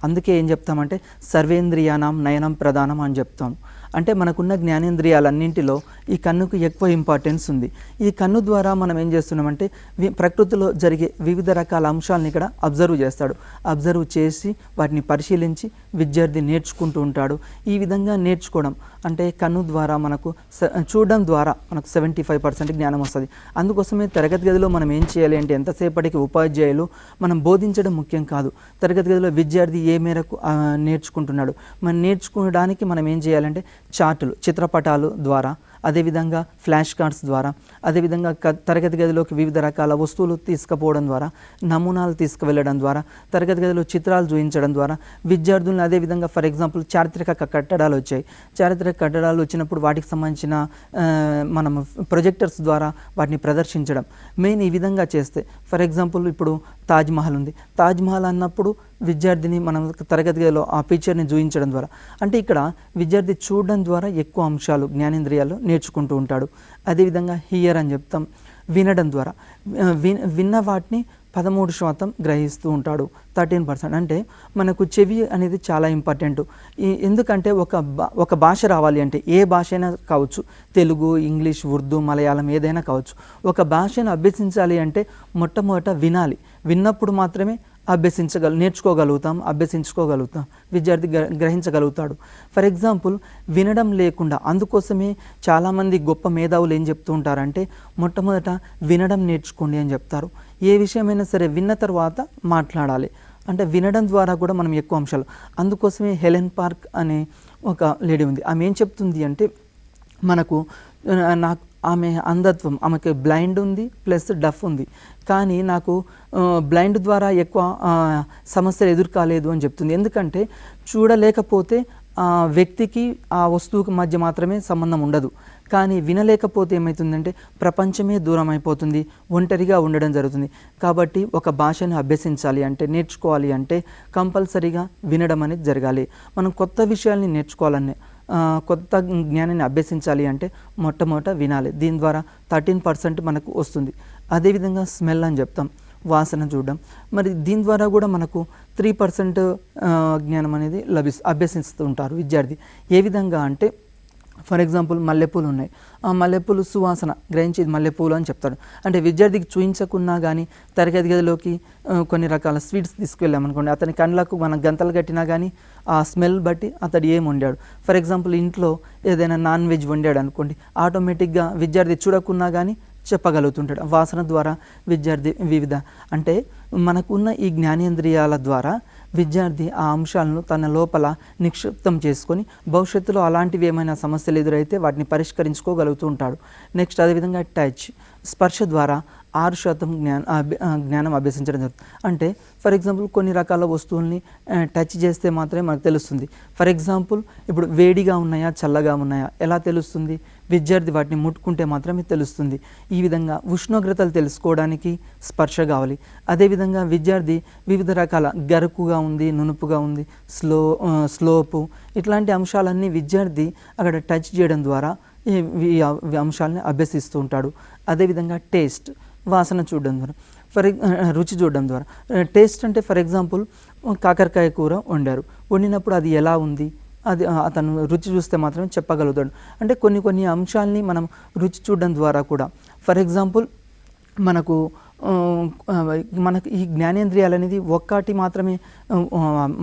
అందుకే ఏం చెప్తామంటే సర్వేంద్రియానం నయనం ప్రధానం అని చెప్తాం. అంటే మనకున్న జ్ఞానేంద్రియాలన్నింటిలో ఈ కన్నుకు ఎక్కువ ఇంపార్టెన్స్ ఉంది. ఈ కన్ను ద్వారా మనం ఏం చేస్తున్నామంటే ప్రకృతిలో జరిగే వివిధ రకాల అంశాలను ఇక్కడ అబ్జర్వ్ చేస్తాడు. అబ్జర్వ్ చేసి వాటిని పరిశీలించి విద్యార్థి నేర్చుకుంటూ ఉంటాడు. ఈ విధంగా నేర్చుకోవడం అంటే కన్ను ద్వారా మనకు చూడడం ద్వారా మనకు 75% జ్ఞానం వస్తుంది. అందుకోసమే తరగతి గదిలో మనం ఏం చేయాలి అంటే ఎంతసేపటికి ఉపాధ్యాయులు మనం బోధించడం ముఖ్యం కాదు. తరగతి గదిలో విద్యార్థి ఏ మేరకు నేర్చుకుంటున్నాడు, మనం నేర్చుకోవడానికి మనం ఏం చేయాలంటే చార్టులు, చిత్రపటాలు ద్వారా, అదేవిధంగా ఫ్లాష్ కార్డ్స్ ద్వారా, అదేవిధంగా తరగతి గదిలోకి వివిధ రకాల వస్తువులు తీసుకుపోవడం ద్వారా, నమూనాలు తీసుకువెళ్ళడం ద్వారా, తరగతి గదిలో చిత్రాలు చూపించడం ద్వారా విద్యార్థులను, అదేవిధంగా ఫర్ ఎగ్జాంపుల్ చారిత్రక కట్టడాలు వచ్చాయి. చారిత్రక కట్టడాలు వచ్చినప్పుడు వాటికి సంబంధించిన మనం ప్రొజెక్టర్స్ ద్వారా వాటిని ప్రదర్శించడం మెయిన్. ఈ విధంగా చేస్తే ఫర్ ఎగ్జాంపుల్ ఇప్పుడు తాజ్మహల్ ఉంది. తాజ్మహల్ అన్నప్పుడు విద్యార్థిని మనం తరగతి గదిలో ఆ పిక్చర్ని చూపించడం ద్వారా, అంటే ఇక్కడ విద్యార్థి చూడడం ద్వారా ఎక్కువ అంశాలు జ్ఞానేంద్రియాలు నేర్చుకుంటూ ఉంటాడు. అదేవిధంగా హియర్ అని చెప్తాం, వినడం ద్వారా విన్న వాటిని 13% గ్రహిస్తూ ఉంటాడు. 13% అంటే మనకు చెవి అనేది చాలా ఇంపార్టెంట్. ఎందుకంటే ఒక భాష రావాలి అంటే ఏ భాష అయినా కావచ్చు, తెలుగు, ఇంగ్లీష్, ఉర్దూ, మలయాళం ఏదైనా కావచ్చు. ఒక భాషను అభ్యసించాలి అంటే మొట్టమొదట వినాలి. విన్నప్పుడు మాత్రమే నేర్చుకోగలుగుతాం, అభ్యసించుకోగలుగుతాం, విద్యార్థి గ్రహించగలుగుతాడు. ఫర్ ఎగ్జాంపుల్ వినడం లేకుండా, అందుకోసమే చాలామంది గొప్ప మేధావులు ఏం చెప్తూ ఉంటారంటే మొట్టమొదట వినడం నేర్చుకోండి అని చెప్తారు. ఏ విషయమైనా సరే విన్న తర్వాత మాట్లాడాలి. అంటే వినడం ద్వారా కూడా మనం ఎక్కువ అంశాలు. అందుకోసమే హెలెన్ పార్క్ అనే ఒక లేడీ ఉంది. ఆమె ఏం చెప్తుంది అంటే మనకు ఆమె అంధత్వం, ఆమెకి బ్లైండ్ ఉంది ప్లస్ డఫ్ ఉంది, కానీ నాకు బ్లైండ్ ద్వారా ఎక్కువ సమస్యలు ఎదుర్కాలేదు అని చెప్తుంది. ఎందుకంటే చూడలేకపోతే ఆ వ్యక్తికి ఆ వస్తువుకి మధ్య మాత్రమే సంబంధం ఉండదు, కానీ వినలేకపోతే ఏమవుతుందంటే ప్రపంచమే దూరం అయిపోతుంది, ఒంటరిగా ఉండడం జరుగుతుంది. కాబట్టి ఒక భాషను అభ్యసించాలి అంటే, నేర్చుకోవాలి అంటే కంపల్సరీగా వినడం అనేది జరగాలి. మనం కొత్త విషయాల్ని నేర్చుకోవాలని, కొత్త జ్ఞానాన్ని అభ్యసించాలి అంటే మొట్టమొదట వినాలి. దీని ద్వారా 13% మనకు వస్తుంది. అదేవిధంగా స్మెల్ అని చెప్తాం, వాసన చూడడం. మరి దీని ద్వారా కూడా మనకు 3% జ్ఞానం అనేది అభ్యసిస్తూ ఉంటారు విద్యార్థి. ఏ విధంగా అంటే ఫర్ ఎగ్జాంపుల్ మల్లెపూలు ఉన్నాయి, ఆ మల్లెపూలు సువాసన గ్రహించి మల్లెపూలు అని చెప్తాడు. అంటే విద్యార్థికి చూయించకున్నా కానీ తరగతి గదిలోకి కొన్ని రకాల స్వీట్స్ తీసుకువెళ్ళామనుకోండి, అతని కళ్ళకు మనం గంతలు కట్టినా కానీ ఆ స్మెల్ బట్టి అతడు ఏం వండాడు. ఫర్ ఎగ్జాంపుల్ ఇంట్లో ఏదైనా నాన్ వెజ్ వండాడు అనుకోండి, ఆటోమేటిక్గా విద్యార్థి చూడకున్నా కానీ చెప్పగలుగుతుంటాడు. వాసన ద్వారా విద్యార్థి అంటే మనకున్న ఈ జ్ఞానేంద్రియాల ద్వారా విద్యార్థి ఆ అంశాలను తన లోపల నిక్షిప్తం చేసుకొని భవిష్యత్తులో అలాంటివి ఏమైనా సమస్యలు ఎదురైతే వాటిని పరిష్కరించుకోగలుగుతూ ఉంటాడు. నెక్స్ట్ అదేవిధంగా టచ్, స్పర్శ ద్వారా 6% జ్ఞానం అభ్యసించడం జరుగుతుంది. అంటే ఫర్ ఎగ్జాంపుల్ కొన్ని రకాల వస్తువుల్ని టచ్ చేస్తే మాత్రమే మనకు తెలుస్తుంది. ఫర్ ఎగ్జాంపుల్ ఇప్పుడు వేడిగా ఉన్నాయా చల్లగా ఉన్నాయా ఎలా తెలుస్తుంది? విద్యార్థి వాటిని ముట్టుకుంటే మాత్రమే తెలుస్తుంది. ఈ విధంగా ఉష్ణోగ్రతలు తెలుసుకోవడానికి స్పర్శ కావాలి. అదేవిధంగా విద్యార్థి వివిధ రకాల గరుకుగా ఉంది, నునుపుగా ఉంది, స్లోపు, ఇట్లాంటి అంశాలన్నీ విద్యార్థి అక్కడ టచ్ చేయడం ద్వారా ఈ అంశాలని అభ్యసిస్తూ ఉంటాడు. అదేవిధంగా టేస్ట్, వాసన చూడడం ద్వారా, రుచి చూడడం ద్వారా. టేస్ట్ అంటే ఫర్ ఎగ్జాంపుల్ కాకరకాయ కూర వండినప్పుడు అది ఎలా ఉంది, అది అతను రుచి చూస్తే మాత్రమే చెప్పగలుగుతాడు. అంటే కొన్ని అంశాలని మనం రుచి చూడడం ద్వారా కూడా, ఫర్ ఎగ్జాంపుల్ మనకు మనకు ఈ జ్ఞానేంద్రియాలు అనేది ఒక్కటి మాత్రమే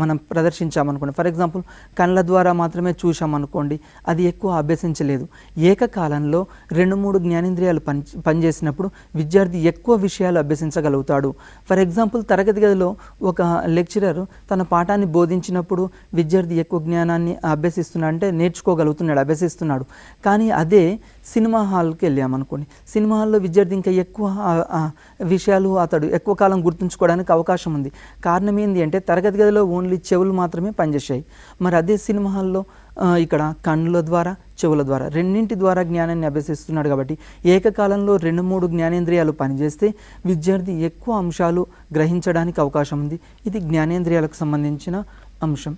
మనం ప్రదర్శించామనుకోండి, ఫర్ ఎగ్జాంపుల్ కళ్ళ ద్వారా మాత్రమే చూసామనుకోండి, అది ఎక్కువ అభ్యసించలేదు. ఏకకాలంలో 2-3 జ్ఞానేంద్రియాలు పనిచేసినప్పుడు విద్యార్థి ఎక్కువ విషయాలు అభ్యసించగలుగుతాడు. ఫర్ ఎగ్జాంపుల్ తరగతి గదిలో ఒక లెక్చరర్ తన పాఠాన్ని బోధించినప్పుడు విద్యార్థి ఎక్కువ జ్ఞానాన్ని అభ్యసిస్తున్నాడు, అంటే నేర్చుకోగలుగుతున్నాడు, అభ్యసిస్తున్నాడు. కానీ అదే సినిమా హాల్కి వెళ్ళామనుకోండి, సినిమా హాల్లో విద్యార్థి ఇంకా ఎక్కువ విషయాలు అతడు ఎక్కువ కాలం గుర్తుంచుకోవడానికి అవకాశం ఉంది. కారణం ఏంటి అంటే తరగతి గదిలో ఓన్లీ చెవులు మాత్రమే పనిచేసాయి. మరి అదే సినిమా హాల్లో ఇక్కడ కన్నుల ద్వారా, చెవుల ద్వారా, రెండింటి ద్వారా జ్ఞానాన్ని అభ్యసిస్తున్నాడు. కాబట్టి ఏకకాలంలో 2-3 జ్ఞానేంద్రియాలు పనిచేస్తే విద్యార్థి ఎక్కువ అంశాలు గ్రహించడానికి అవకాశం ఉంది. ఇది జ్ఞానేంద్రియాలకు సంబంధించిన అంశం.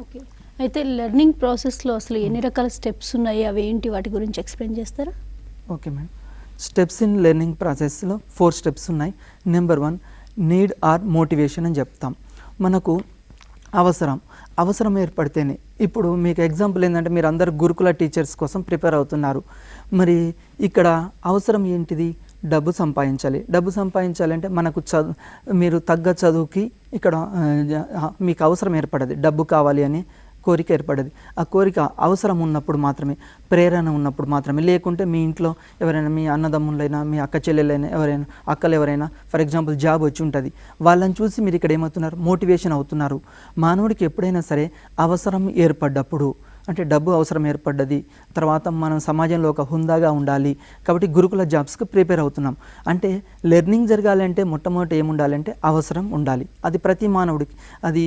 ఓకే, అయితే లెర్నింగ్ ప్రాసెస్లో అసలు ఎన్ని రకాల స్టెప్స్ ఉన్నాయి, అవి ఏంటి, వాటి గురించి ఎక్స్ప్లెయిన్ చేస్తారా? Okay madam, steps in learning ప్రాసెస్లో 4 స్టెప్స్ ఉన్నాయి. నెంబర్ 1 నీడ్ ఆర్ మోటివేషన్ అని చెప్తాం. మనకు అవసరం ఏర్పడితేనే, ఇప్పుడు మీకు ఎగ్జాంపుల్ ఏంటంటే మీరు అందరు గురుకుల టీచర్స్ కోసం ప్రిపేర్ అవుతున్నారు. మరి ఇక్కడ అవసరం ఏంటిది? డబ్బు సంపాదించాలి. డబ్బు సంపాదించాలంటే మనకు మీరు తగ్గ చదువుకి ఇక్కడ మీకు అవసరం ఏర్పడదు, డబ్బు కావాలి అని కోరిక ఏర్పడదు. ఆ కోరిక అవసరం ఉన్నప్పుడు మాత్రమే, ప్రేరణ ఉన్నప్పుడు మాత్రమే. లేకుంటే మీ ఇంట్లో ఎవరైనా, మీ అన్నదమ్ములైనా, మీ అక్క చెల్లెలైనా, ఎవరైనా అక్కలు ఎవరైనా ఫర్ ఎగ్జాంపుల్ జాబ్ వచ్చి ఉంటుంది, వాళ్ళని చూసి మీరు ఇక్కడ ఏమవుతున్నారు? మోటివేషన్ అవుతున్నారు. మానవుడికి ఎప్పుడైనా సరే అవసరం ఏర్పడ్డప్పుడు, అంటే డబ్బు అవసరం ఏర్పడ్డది, తర్వాత మనం సమాజంలో ఒక హుందాగా ఉండాలి కాబట్టి గురుకుల జాబ్స్కి ప్రిపేర్ అవుతున్నాం. అంటే లెర్నింగ్ జరగాలంటే మొట్టమొదటి ఏముండాలంటే అవసరం ఉండాలి. అది ప్రతి మానవుడికి, అది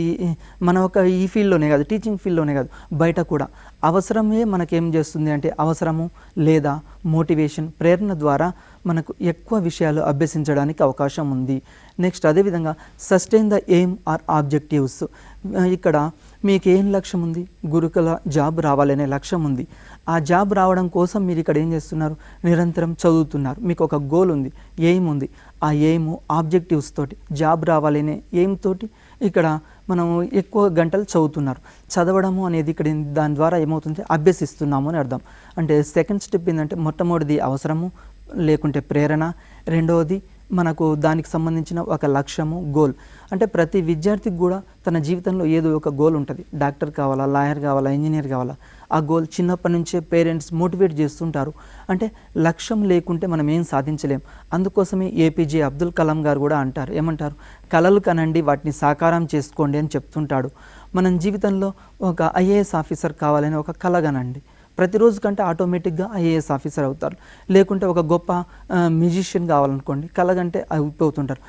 మన ఒక ఈ ఫీల్డ్లోనే కాదు, టీచింగ్ ఫీల్డ్లోనే కాదు, బయట కూడా అవసరమే మనకేం చేస్తుంది అంటే అవసరము లేదా మోటివేషన్, ప్రేరణ ద్వారా మనకు ఎక్కువ విషయాలు అభ్యసించడానికి అవకాశం ఉంది. నెక్స్ట్ అదేవిధంగా sustain the aim are objectives. ఇక్కడ మీకు ఏం లక్ష్యం ఉంది? గురుకుల జాబ్ రావాలనే లక్ష్యం ఉంది. ఆ జాబ్ రావడం కోసం మీరు ఇక్కడ ఏం చేస్తున్నారు? నిరంతరం చదువుతున్నారు. మీకు ఒక గోల్ ఉంది, ఎయిమ్ ఉంది. ఆ ఎయిమ్ ఆబ్జెక్టివ్స్ తోటి, జాబ్ రావాలనే ఎయిమ్ తోటి ఇక్కడ మనం ఎక్కువ గంటలు చదువుతున్నారు. చదవడము అనేది ఇక్కడ దాని ద్వారా ఏమవుతుంది? అభ్యసిస్తున్నాము అని అర్థం. అంటే సెకండ్ స్టెప్ ఏంటంటే మొట్టమొదటిది అవసరము లేకుంటే ప్రేరణ, రెండవది మనకు దానికి సంబంధించిన ఒక లక్ష్యము, గోల్. అంటే ప్రతి విద్యార్థికి కూడా తన జీవితంలో ఏదో ఒక గోల్ ఉంటుంది. డాక్టర్ కావాలా, లాయర్ కావాలా, ఇంజనీర్ కావాలా, ఆ గోల్ చిన్నప్పటి నుంచే పేరెంట్స్ మోటివేట్ చేస్తుంటారు. అంటే లక్ష్యం లేకుంటే మనం ఏం సాధించలేం. అందుకోసమే ఏపీజే అబ్దుల్ కలాం గారు కూడా అంటారు, ఏమంటారు? కలలు కనండి, వాటిని సాకారం చేసుకోండి అని చెప్తుంటాడు. మనం జీవితంలో ఒక ఐఏఎస్ ఆఫీసర్ కావాలని ఒక కల కనండి, ప్రతిరోజు కంటే ఆటోమేటిక్గా ఐఏఎస్ ఆఫీసర్ అవుతారు. లేకుంటే ఒక గొప్ప మ్యూజిషియన్ కావాలనుకోండి, కలగంటే అయిపోతుంటారు.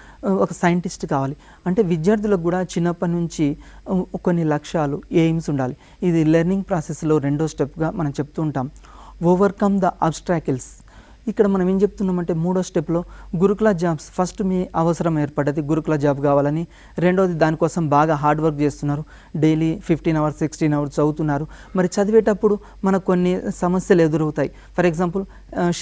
ఒక సైంటిస్ట్ కావాలి అంటే విద్యార్థులకు కూడా చిన్నప్పటి నుంచి కొన్ని లక్ష్యాలు, ఎయిమ్స్ ఉండాలి. ఇది లెర్నింగ్ ప్రాసెస్లో రెండో స్టెప్గా మనం చెప్తూ ఉంటాం. Overcome the obstacles. ఇక్కడ మనం ఏం చెప్తున్నామంటే మూడో స్టెప్లో గురుకుల జాబ్స్, ఫస్ట్ మీ అవసరం ఏర్పడ్డది గురుకుల జాబ్ కావాలని, రెండోది దానికోసం బాగా హార్డ్ వర్క్ చేస్తున్నారు, డైలీ 15 hours 16 hours చదువుతున్నారు. మరి చదివేటప్పుడు మనకు కొన్ని సమస్యలు ఎదురవుతాయి. ఫర్ ఎగ్జాంపుల్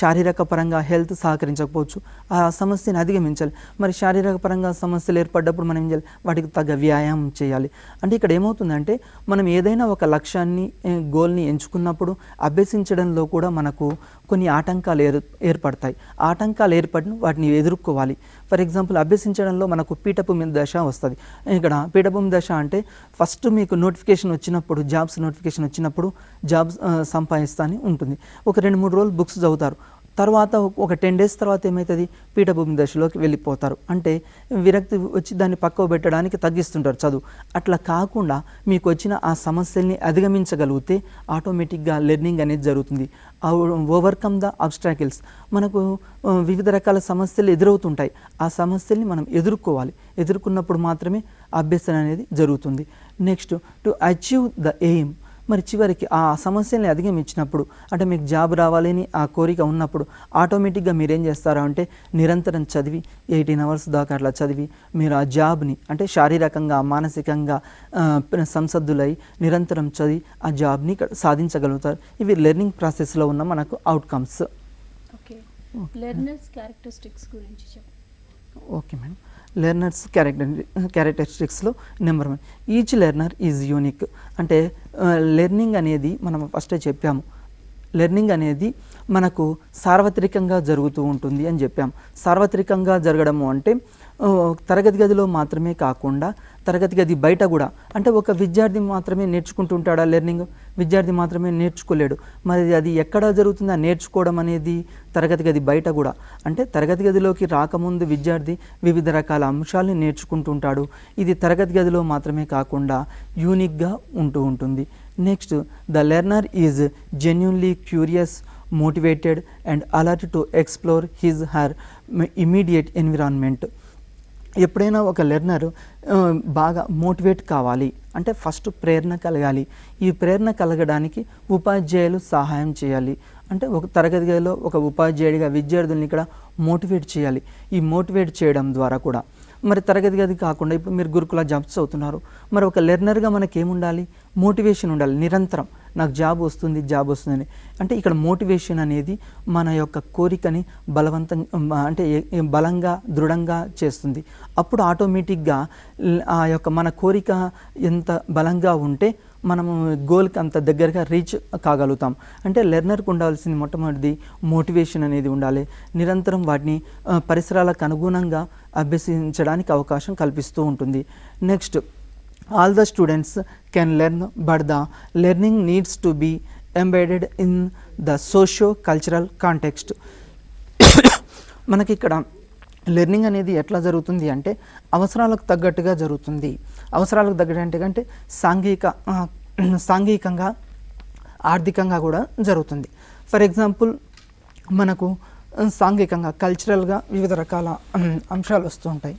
శారీరక పరంగా హెల్త్ సహకరించకపోవచ్చు, ఆ సమస్యను అధిగమించాలి. మరి శారీరక పరంగా సమస్యలు ఏర్పడ్డప్పుడు మనం ఏం చేయాలి? వాటికి తగ్గ వ్యాయామం చేయాలి. అంటే ఇక్కడ ఏమవుతుందంటే మనం ఏదైనా ఒక లక్ష్యాన్ని, గోల్ని ఎంచుకున్నప్పుడు అభ్యసించడంలో కూడా మనకు కొన్ని ఆటంకాలు ఏర్పడతాయి. ఆటంకాలు ఏర్పడిన వాటిని ఎదుర్కోవాలి. ఫర్ ఎగ్జాంపుల్ అభ్యసించడంలో మనకు పీఠభూమి దశ వస్తుంది. ఇక్కడ పీఠభూమి దశ అంటే ఫస్ట్ మీకు నోటిఫికేషన్ వచ్చినప్పుడు, జాబ్స్ నోటిఫికేషన్ వచ్చినప్పుడు జాబ్స్ సంపాదిస్తా అని ఉంటుంది. ఒక 2-3 రోజులు బుక్స్ చదువుతారు. తర్వాత ఒక 10 days తర్వాత ఏమవుతుంది? పీఠభూమి దశలోకి వెళ్ళిపోతారు. అంటే విరక్తి వచ్చి దాన్ని పక్కకు పెట్టడానికి తగ్గిస్తుంటారు చదువు. అట్లా కాకుండా మీకు వచ్చిన ఆ సమస్యల్ని అధిగమించగలిగితే ఆటోమేటిక్గా లెర్నింగ్ అనేది జరుగుతుంది. Overcome the obstacles. మనకు వివిధ రకాల సమస్యలు ఎదురవుతుంటాయి. ఆ సమస్యల్ని మనం ఎదుర్కోవాలి. ఎదుర్కొన్నప్పుడు మాత్రమే అభ్యసన అనేది జరుగుతుంది. Next to achieve the aim. మరి చివరికి ఆ సమస్యల్ని అధిగమించినప్పుడు, అంటే మీకు జాబ్ రావాలని ఆ కోరిక ఉన్నప్పుడు ఆటోమేటిక్గా మీరేం చేస్తారా అంటే నిరంతరం చదివి 18 hours దాకా అట్లా చదివి మీరు ఆ జాబ్ని, అంటే శారీరకంగా మానసికంగా సంసద్దులై నిరంతరం చదివి ఆ జాబ్ని సాధించగలుగుతారు. ఇవి లెర్నింగ్ ప్రాసెస్లో ఉన్న మనకు అవుట్కమ్స్. ఓకే, లెర్నర్స్ క్యారెక్టరిస్టిక్స్ గురించి చెప్పండి. ఓకే మేడం, లెర్నర్స్ క్యారెక్టరిస్టిక్స్లో number 1 each learner is unique. అంటే లెర్నింగ్ అనేది మనం ఫస్టే చెప్పాము, లెర్నింగ్ అనేది మనకు సార్వత్రికంగా జరుగుతూ ఉంటుంది అని చెప్పాం. సార్వత్రికంగా జరగడము అంటే తరగతి గదిలో మాత్రమే కాకుండా తరగతి గది బయట కూడా, అంటే ఒక విద్యార్థి మాత్రమే నేర్చుకుంటుంటాడా లెర్నింగ్? విద్యార్థి మాత్రమే నేర్చుకోలేడు. మరి అది ఎక్కడ జరుగుతుందా నేర్చుకోవడం అనేది? తరగతి గది బయట కూడా. అంటే తరగతి గదిలోకి రాకముందు విద్యార్థి వివిధ రకాల అంశాలని నేర్చుకుంటుంటాడు. ఇది తరగతి గదిలో మాత్రమే కాకుండా యూనిక్గా ఉంటూ ఉంటుంది. Next, the learner is genuinely curious, motivated and alert to explore his her immediate environment. ఎప్పుడైనా ఒక లెర్నర్ బాగా మోటివేట్ కావాలి అంటే ఫస్ట్ ప్రేరణ కలగాలి. ఈ ప్రేరణ కలగడానికి ఉపాధ్యాయులు సహాయం చేయాలి. అంటే ఒక తరగతి గదిలో ఒక ఉపాధ్యాయుడిగా విద్యార్థుల్ని ఇక్కడ మోటివేట్ చేయాలి. ఈ మోటివేట్ చేయడం ద్వారా కూడా మరి తరగతి గది కాకుండా ఇప్పుడు మీరు గురుకుల జాబ్స్ అవుతున్నారు. మరి ఒక లెర్నర్గా మనకి ఏముండాలి? మోటివేషన్ ఉండాలి. నిరంతరం నాకు జాబ్ వస్తుందని. అంటే ఇక్కడ మోటివేషన్ అనేది మన యొక్క కోరికని బలంగా దృఢంగా చేస్తుంది. అప్పుడు ఆటోమేటిక్గా ఆ యొక్క మన కోరిక ఎంత బలంగా ఉంటే మనము గోల్కి అంత దగ్గరగా రీచ్ కాగలుగుతాం. అంటే లెర్నర్కి ఉండాల్సింది మొట్టమొదటిది మోటివేషన్ అనేది ఉండాలి. నిరంతరం వాటిని పరిసరాలకు అనుగుణంగా అభ్యసించడానికి అవకాశం కల్పిస్తూ ఉంటుంది. Next, all the students can learn, but the learning needs to be embedded in the socio-cultural context. మనకి ఇక్కడ లెర్నింగ్ అనేది ఎట్లా జరుగుతుంది అంటే అవసరాలకు తగ్గట్టుగా జరుగుతుంది. అవసరాలకు తగ్గట్టు అంటే సాంఘికంగా ఆర్థికంగా కూడా జరుగుతుంది. ఫర్ ఎగ్జాంపుల్ మనకు సాంఘికంగా కల్చరల్గా వివిధ రకాల అంశాలు వస్తూ ఉంటాయి.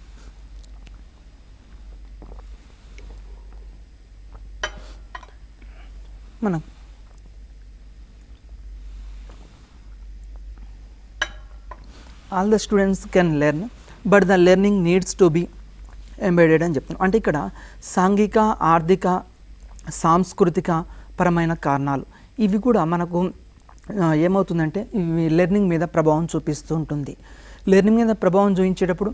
మనం all the students can learn but the learning needs to be embedded అని చెప్తాను. అంటే ఇక్కడ సాంఘిక, ఆర్థిక, సాంస్కృతిక పరమైన కారణాలు ఇవి కూడా మనకు ఏమవుతుందంటే ఇవి లెర్నింగ్ మీద ప్రభావం చూపిస్తూ ఉంటుంది. లెర్నింగ్ మీద ప్రభావం చూపించేటప్పుడు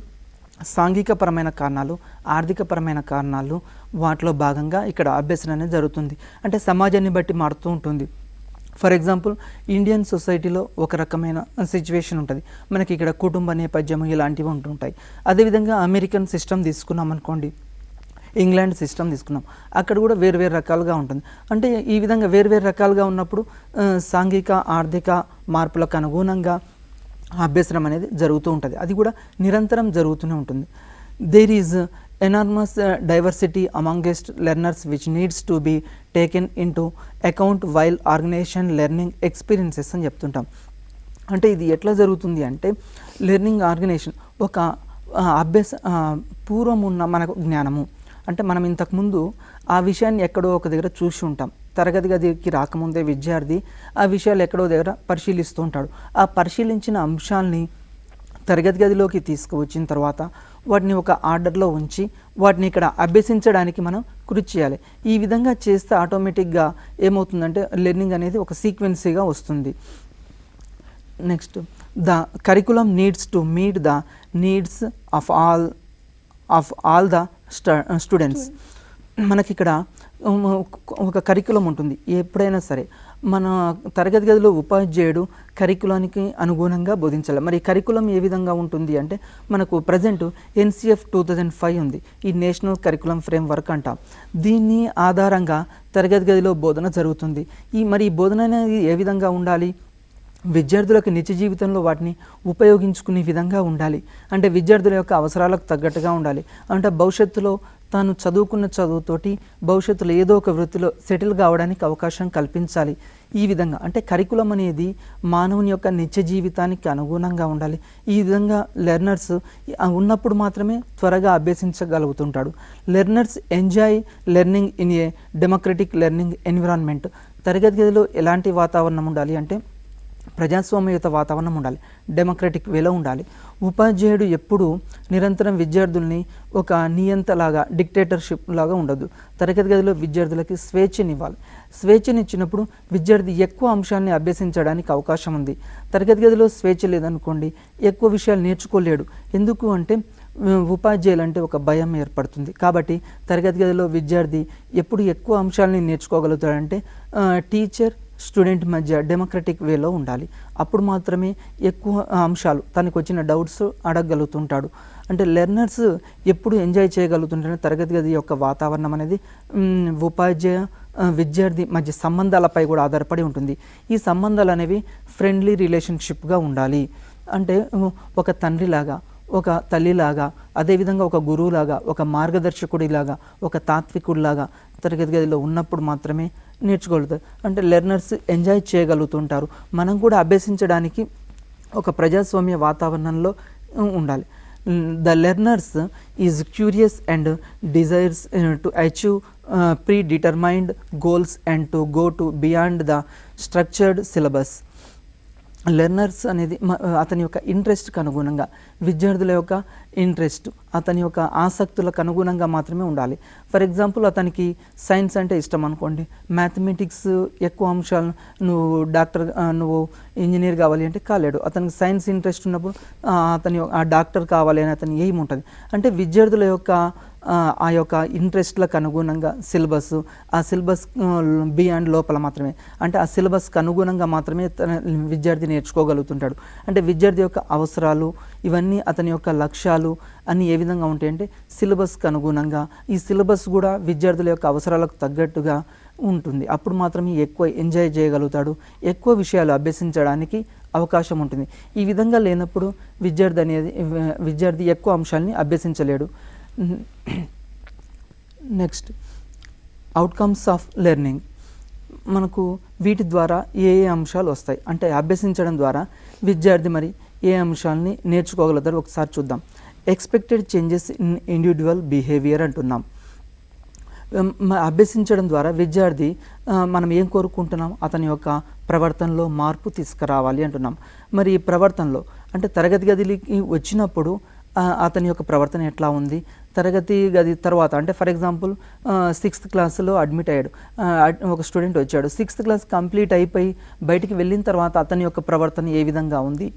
సాంఘికపరమైన కారణాలు, ఆర్థికపరమైన కారణాలు వాటిలో భాగంగా ఇక్కడ అభ్యసన అనేది జరుగుతుంది. అంటే సమాజాన్ని బట్టి మారుతూ ఉంటుంది. ఫర్ ఎగ్జాంపుల్ ఇండియన్ సొసైటీలో ఒక రకమైన సిచ్యువేషన్ ఉంటుంది. మనకి ఇక్కడ కుటుంబ నేపథ్యం ఇలాంటివి ఉంటుంటాయి. అదేవిధంగా అమెరికన్ సిస్టమ్ తీసుకున్నాం అనుకోండి, ఇంగ్లాండ్ సిస్టమ్ తీసుకున్నాం, అక్కడ కూడా వేరు రకాలుగా ఉంటుంది. అంటే ఈ విధంగా వేరు రకాలుగా ఉన్నప్పుడు సాంఘిక, ఆర్థిక మార్పులకు అనుగుణంగా అభ్యసనం అనేది జరుగుతూ ఉంటుంది. అది కూడా నిరంతరం జరుగుతూనే ఉంటుంది. There is enormous diversity amongst learners which needs to be taken into account while organization learning experiences అని చెప్తుంటాం. అంటే ఇది ఎట్లా జరుగుతుంది అంటే లెర్నింగ్ ఆర్గనైజేషన్ ఒక పూర్వం ఉన్న మనకు జ్ఞానము, అంటే మనం ఇంతకుముందు ఆ విషయాన్ని ఎక్కడో ఒక దగ్గర చూసి ఉంటాం. తరగతి గదికి రాకముందే విద్యార్థి ఆ విషయాలు ఎక్కడో దగ్గర పరిశీలిస్తూ ఉంటాడు. ఆ పరిశీలించిన అంశాలని తరగతి గదిలోకి తీసుకువచ్చిన తర్వాత వాటిని ఒక ఆర్డర్లో ఉంచి వాటిని ఇక్కడ అభ్యసించడానికి మనం కృషి చేయాలి. ఈ విధంగా చేస్తే ఆటోమేటిక్గా ఏమవుతుందంటే లెర్నింగ్ అనేది ఒక సీక్వెన్సీగా వస్తుంది. Next, the curriculum needs to meet the needs of all the students. మనకి ఇక్కడ ఒక కరికులం ఉంటుంది. ఎప్పుడైనా సరే మన తరగతి గదిలో ఉపాధ్యాయుడు కరికులానికి అనుగుణంగా బోధించాలి. మరి కరికులం ఏ విధంగా ఉంటుంది అంటే మనకు ప్రజెంట్ NCF 2005 ఉంది. ఈ నేషనల్ కరికులం ఫ్రేమ్వర్క్ అంటాం. దీన్ని ఆధారంగా తరగతి గదిలో బోధన జరుగుతుంది. ఈ బోధన అనేది ఏ విధంగా ఉండాలి? విద్యార్థులకు నిత్య జీవితంలో వాటిని ఉపయోగించుకునే విధంగా ఉండాలి. అంటే విద్యార్థుల యొక్క అవసరాలకు తగ్గట్టుగా ఉండాలి. అంటే భవిష్యత్తులో తాను చదువుకున్న చదువుతోటి భవిష్యత్తులో ఏదో ఒక వృత్తిలో సెటిల్ కావడానికి అవకాశం కల్పించాలి. ఈ విధంగా అంటే కరికులం అనేది మానవుని యొక్క నిత్య జీవితానికి అనుగుణంగా ఉండాలి. ఈ విధంగా లెర్నర్స్ ఉన్నప్పుడు మాత్రమే త్వరగా అభ్యసించగలుగుతుంటాడు. Learners enjoy learning in a democratic learning environment. తరగతి గదిలో ఎలాంటి వాతావరణం ఉండాలి అంటే ప్రజాస్వామ్యయుత వాతావరణం ఉండాలి, డెమోక్రటిక్ వేలో ఉండాలి. ఉపాధ్యాయుడు ఎప్పుడూ నిరంతరం విద్యార్థుల్ని ఒక నియంతలాగా డిక్టేటర్షిప్ లాగా ఉండదు. తరగతి గదిలో విద్యార్థులకి స్వేచ్ఛనివ్వాలి. స్వేచ్ఛనిచ్చినప్పుడు విద్యార్థి ఎక్కువ అంశాన్ని అభ్యసించడానికి అవకాశం ఉంది. తరగతి గదిలో స్వేచ్ఛ లేదనుకోండి ఎక్కువ విషయాలు నేర్చుకోలేడు. ఎందుకు అంటే ఉపాధ్యాయులు అంటే ఒక భయం ఏర్పడుతుంది. కాబట్టి తరగతి గదిలో విద్యార్థి ఎప్పుడు ఎక్కువ అంశాలని నేర్చుకోగలుగుతాడంటే టీచర్ స్టూడెంట్ మధ్య డెమోక్రటిక్ వేలో ఉండాలి. అప్పుడు మాత్రమే ఎక్కువ అంశాలు తనకు వచ్చిన డౌట్స్ అడగగలుగుతుంటాడు. అంటే లెర్నర్స్ ఎప్పుడు ఎంజాయ్ చేయగలుగుతుంటే తరగతి గది యొక్క వాతావరణం అనేది ఉపాధ్యాయ విద్యార్థి మధ్య సంబంధాలపై కూడా ఆధారపడి ఉంటుంది. ఈ సంబంధాలు అనేవి ఫ్రెండ్లీ రిలేషన్షిప్గా ఉండాలి. అంటే ఒక తండ్రిలాగా, ఒక తల్లిలాగా, అదేవిధంగా ఒక గురువులాగా, ఒక మార్గదర్శకుడిలాగా, ఒక తాత్వికుడిలాగా తరగతి గదిలో ఉన్నప్పుడు మాత్రమే నేర్చుకోగలుగుతారు. అంటే లెర్నర్స్ ఎంజాయ్ చేయగలుగుతుంటారు. మనం కూడా అభ్యసించడానికి ఒక ప్రజాస్వామ్య వాతావరణంలో ఉండాలి. The learners is curious and desires to achieve predetermined goals and to go to beyond the structured syllabus. Learners అనేది అతని యొక్క ఇంట్రెస్ట్కి అనుగుణంగా, విద్యార్థుల యొక్క ఇంట్రెస్ట్, అతని యొక్క ఆసక్తులకు అనుగుణంగా మాత్రమే ఉండాలి. ఫర్ ఎగ్జాంపుల్ అతనికి సైన్స్ అంటే ఇష్టం అనుకోండి, మ్యాథమెటిక్స్ ఎక్కువ అంశాలు, నువ్వు డాక్టర్, నువ్వు ఇంజనీర్ కావాలి అంటే కాలేడు. అతనికి సైన్స్ ఇంట్రెస్ట్ ఉన్నప్పుడు అతని ఆ డాక్టర్ కావాలి అని అతని ఎయిమ్ ఉంటుంది. అంటే విద్యార్థుల యొక్క ఆ యొక్క ఇంట్రెస్ట్లకు అనుగుణంగా సిలబస్, ఆ సిలబస్ బియాండ్ లోపల మాత్రమే, అంటే ఆ సిలబస్కి అనుగుణంగా మాత్రమే విద్యార్థి నేర్చుకోగలుగుతుంటాడు. అంటే విద్యార్థి యొక్క అవసరాలు, ఇవన్నీ అతని యొక్క లక్ష్యాలు అన్నీ ఏ విధంగా ఉంటాయంటే సిలబస్కి అనుగుణంగా, ఈ సిలబస్ కూడా విద్యార్థుల యొక్క అవసరాలకు తగ్గట్టుగా ఉంటుంది. అప్పుడు మాత్రమే ఎక్కువ ఎంజాయ్ చేయగలుగుతాడు, ఎక్కువ విషయాలు అభ్యసించడానికి అవకాశం ఉంటుంది. ఈ విధంగా లేనప్పుడు విద్యార్థి ఎక్కువ అంశాలని అభ్యసించలేడు. Next, outcomes of learning. మనకు వీటి ద్వారా ఏ అంశాలు వస్తాయి అంటే అభ్యసించడం ద్వారా విద్యార్థి మరి ఏ అంశాలని నేర్చుకోగలుగుతారు ఒకసారి చూద్దాం. Expected changes in individual behaviour అంటున్నాం. అభ్యసించడం ద్వారా విద్యార్థి మనం ఏం కోరుకుంటున్నాం, అతని యొక్క ప్రవర్తనలో మార్పు తీసుకురావాలి అంటున్నాం. మరి ఈ ప్రవర్తనలో అంటే తరగతి గదికి వచ్చినప్పుడు అతని యొక్క ప్రవర్తన ఎట్లా ఉంది, తరగతి గది తర్వాత అంటే ఫర్ ఎగ్జాంపుల్ 6th క్లాస్లో అడ్మిట్ అయ్యాడు, ఒక స్టూడెంట్ వచ్చాడు, 6th క్లాస్ కంప్లీట్ అయిపోయి బయటికి వెళ్ళిన తర్వాత అతని యొక్క ప్రవర్తన ఏ విధంగా ఉంది,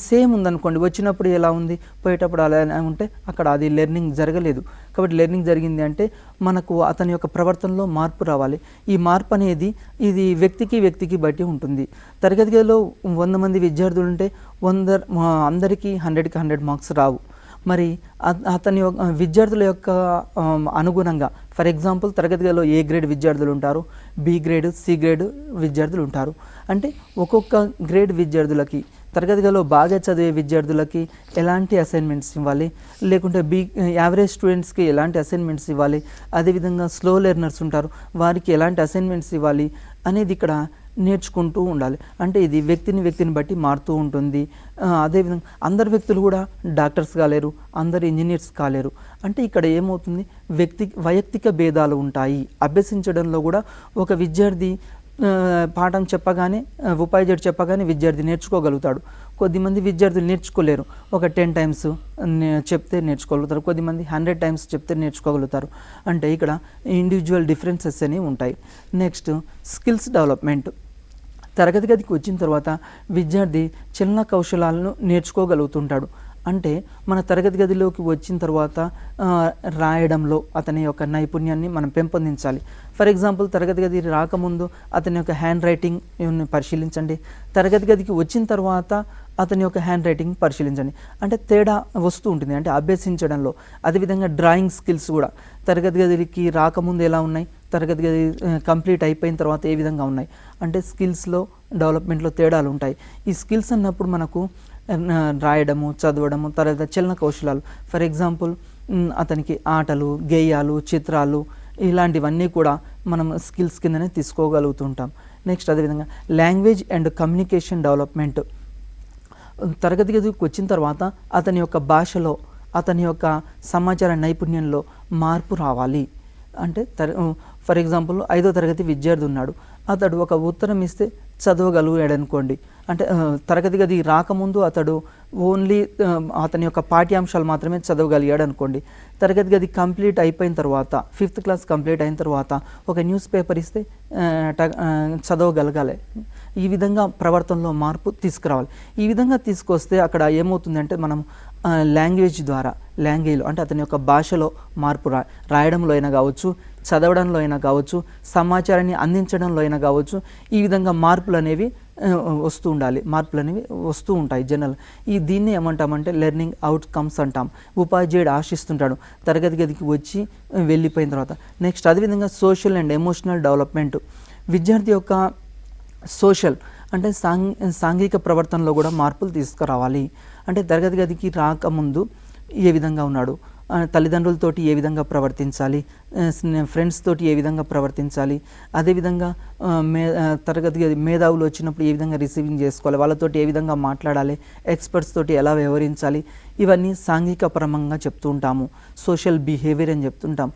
సేమ్ ఉందనుకోండి, వచ్చినప్పుడు ఎలా ఉంది, పోయేటప్పుడు అలా ఉంటే అక్కడ అది లెర్నింగ్ జరగలేదు. కాబట్టి లెర్నింగ్ జరిగింది అంటే మనకు అతని యొక్క ప్రవర్తనలో మార్పు రావాలి. ఈ మార్పు అనేది ఇది వ్యక్తికి బట్టి ఉంటుంది. తరగతి గదిలో 100 మంది విద్యార్థులు ఉంటే అందరికీ 100కి 100 మార్క్స్ రావు. మరి అతని విద్యార్థుల యొక్క అనుగుణంగా, ఫర్ ఎగ్జాంపుల్ తరగతి గదిలో ఏ గ్రేడ్ విద్యార్థులు ఉంటారు, బి గ్రేడ్, సి గ్రేడ్ విద్యార్థులు ఉంటారు. అంటే ఒక్కొక్క గ్రేడ్ విద్యార్థులకి, తరగతి గదిలో బాగా చదివే విద్యార్థులకి ఎలాంటి అసైన్మెంట్స్ ఇవ్వాలి, లేకుంటే యావరేజ్ స్టూడెంట్స్కి ఎలాంటి అసైన్మెంట్స్ ఇవ్వాలి, అదేవిధంగా స్లో లెర్నర్స్ ఉంటారు, వారికి ఎలాంటి అసైన్మెంట్స్ ఇవ్వాలి అనేది ఇక్కడ నేర్చుకుంటూ ఉండాలి. అంటే ఇది వ్యక్తిని బట్టి మారుతూ ఉంటుంది. అదేవిధంగా అందరు వ్యక్తులు కూడా డాక్టర్స్ కాలేరు, అందరు ఇంజనీర్స్ కాలేరు. అంటే ఇక్కడ ఏమవుతుంది, వైయక్తిక భేదాలు ఉంటాయి. అభ్యసించడంలో కూడా ఒక విద్యార్థి పాఠం చెప్పగానే, ఉపాధ్యాయుడు చెప్పగానే విద్యార్థి నేర్చుకోగలుగుతాడు. కొద్దిమంది విద్యార్థులు నేర్చుకోలేరు, ఒక 10 టైమ్స్ చెప్తే నేర్చుకోగలుగుతారు, కొద్దిమంది 100 టైమ్స్ చెప్తే నేర్చుకోగలుగుతారు. అంటే ఇక్కడ ఇండివిజువల్ డిఫరెన్సెస్ అనేవి ఉంటాయి. Next, skills development. తరగతి గదికి వచ్చిన తర్వాత విద్యార్థి చలన కౌశలాలను నేర్చుకోగలుగుతుంటాడు. అంటే మన తరగతి గదిలోకి వచ్చిన తర్వాత రాయడంలో అతని యొక్క నైపుణ్యాన్ని మనం పెంపొందించాలి. ఫర్ ఎగ్జాంపుల్ తరగతి గది రాకముందు అతని యొక్క హ్యాండ్ రైటింగ్ పరిశీలించండి, తరగతి గదికి వచ్చిన తర్వాత అతని యొక్క హ్యాండ్ రైటింగ్ పరిశీలించండి. అంటే తేడా వస్తూ ఉంటుంది అంటే అభ్యసించడంలో. అదేవిధంగా డ్రాయింగ్ స్కిల్స్ కూడా తరగతి గదికి రాకముందు ఎలా ఉన్నాయి, తరగతి గది కంప్లీట్ అయిపోయిన తర్వాత ఏ విధంగా ఉన్నాయి, అంటే స్కిల్స్లో డెవలప్మెంట్లో తేడాలు ఉంటాయి. ఈ స్కిల్స్ అన్నప్పుడు మనకు రాయడము, చదవడము, తర్వాత చలన కౌశలాలు, ఫర్ ఎగ్జాంపుల్ అతనికి ఆటలు, గేయాలు, చిత్రాలు, ఇలాంటివన్నీ కూడా మనం స్కిల్స్ కిందనే తీసుకోగలుగుతుంటాం. నెక్స్ట్ అదేవిధంగా లాంగ్వేజ్ అండ్ కమ్యూనికేషన్ డెవలప్మెంట్. తరగతి గదికి వచ్చిన తర్వాత అతని యొక్క భాషలో, అతని యొక్క సమాచార నైపుణ్యంలో మార్పు రావాలి. అంటే ఫర్ ఎగ్జాంపుల్ 5వ తరగతి విద్యార్థి ఉన్నాడు, అతడు ఒక ఉత్తరం ఇస్తే చదవగలిగాడు అనుకోండి, అంటే తరగతి గది రాకముందు అతడు ఓన్లీ అతని యొక్క పాఠ్యాంశాలు మాత్రమే చదవగలిగాడు అనుకోండి. తరగతి గది కంప్లీట్ అయిపోయిన తర్వాత 5th క్లాస్ కంప్లీట్ అయిన తర్వాత ఒక న్యూస్ పేపర్ ఇస్తే చదవగలగాలి. ఈ విధంగా ప్రవర్తనలో మార్పు తీసుకురావాలి. ఈ విధంగా తీసుకొస్తే అక్కడ ఏమవుతుందంటే మనం లాంగ్వేజ్ ద్వారా లాంగ్వేజ్లో అంటే అతని యొక్క భాషలో మార్పు రాయడంలో అయినా కావచ్చు, చదవడంలో అయినా కావచ్చు, సమాచారాన్ని అందించడంలో అయినా కావచ్చు, ఈ విధంగా మార్పులు అనేవి వస్తూ ఉండాలి. మార్పులు అనేవి వస్తూ ఉంటాయి జనరల్. దీన్ని ఏమంటామంటే లెర్నింగ్ అవుట్కమ్స్ అంటాం. ఉపాధ్యాయుడు ఆశిస్తుంటాడు తరగతి గదికి వచ్చి వెళ్ళిపోయిన తర్వాత. నెక్స్ట్ అదేవిధంగా సోషల్ అండ్ ఎమోషనల్ డెవలప్మెంట్. విద్యార్థి యొక్క సోషల్ అంటే సాంఘిక ప్రవర్తనలో కూడా మార్పులు తీసుకురావాలి. అంటే తరగతి గదికి రాకముందు ఏ విధంగా ఉన్నాడు, తల్లిదండ్రులతోటి ఏ విధంగా ప్రవర్తించాలి, ఫ్రెండ్స్ తోటి ఏ విధంగా ప్రవర్తించాలి, అదేవిధంగా తరగతి గది మేధావులు వచ్చినప్పుడు ఏ విధంగా రిసీవింగ్ చేసుకోవాలి, వాళ్ళతోటి ఏ విధంగా మాట్లాడాలి, ఎక్స్పర్ట్స్ తోటి ఎలా వ్యవహరించాలి, ఇవన్నీ సాంఘిక పరంగా చెప్తూ ఉంటాము. సోషల్ బిహేవియర్ అని చెప్తుంటాం.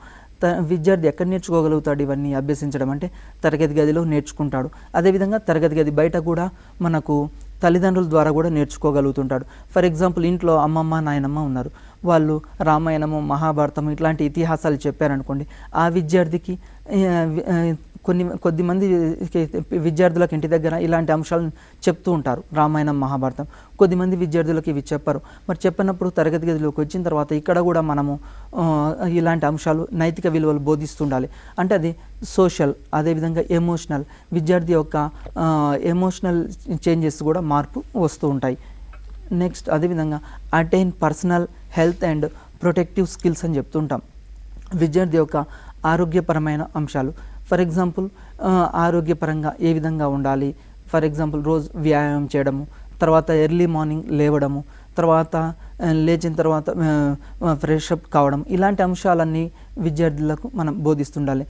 విద్యార్థి ఎక్కడ నేర్చుకోగలుగుతాడు ఇవన్నీ అభ్యసించడం అంటే తరగతి గదిలో నేర్చుకుంటాడు. అదేవిధంగా తరగతి గది బయట కూడా మనకు తల్లిదండ్రుల ద్వారా కూడా నేర్చుకోగలుగుతుంటాడు. ఫర్ ఎగ్జాంపుల్ ఇంట్లో అమ్మమ్మ నాయనమ్మ ఉన్నారు, వాళ్ళు రామాయణము మహాభారతము ఇట్లాంటి ఇతిహాసాలు చెప్పారనుకోండి, ఆ విద్యార్థికి కొద్దిమంది విద్యార్థులకు ఇంటి దగ్గర ఇలాంటి అంశాలను చెప్తూ ఉంటారు, రామాయణం మహాభారతం. కొద్దిమంది విద్యార్థులకు ఇవి చెప్పరు. మరి చెప్పినప్పుడు తరగతి గదిలోకి వచ్చిన తర్వాత ఇక్కడ కూడా మనము ఇలాంటి అంశాలు నైతిక విలువలు బోధిస్తుండాలి. అంటే అది సోషల్. అదేవిధంగా ఎమోషనల్, విద్యార్థి యొక్క ఎమోషనల్ చేంజెస్ కూడా మార్పు వస్తూ ఉంటాయి. నెక్స్ట్ అదేవిధంగా attain personal health and protective skills అని చెప్తుంటాం. విద్యార్థి యొక్క ఆరోగ్యపరమైన అంశాలు. ఫర్ ఎగ్జాంపుల్ ఆరోగ్యపరంగా ఏ విధంగా ఉండాలి, ఫర్ ఎగ్జాంపుల్ రోజు వ్యాయామం చేయడము, తర్వాత ఎర్లీ మార్నింగ్ లేవడము, తర్వాత లేచిన తర్వాత ఫ్రెషప్ కావడం, ఇలాంటి అంశాలన్నీ విద్యార్థులకు మనం బోధిస్తుండాలి.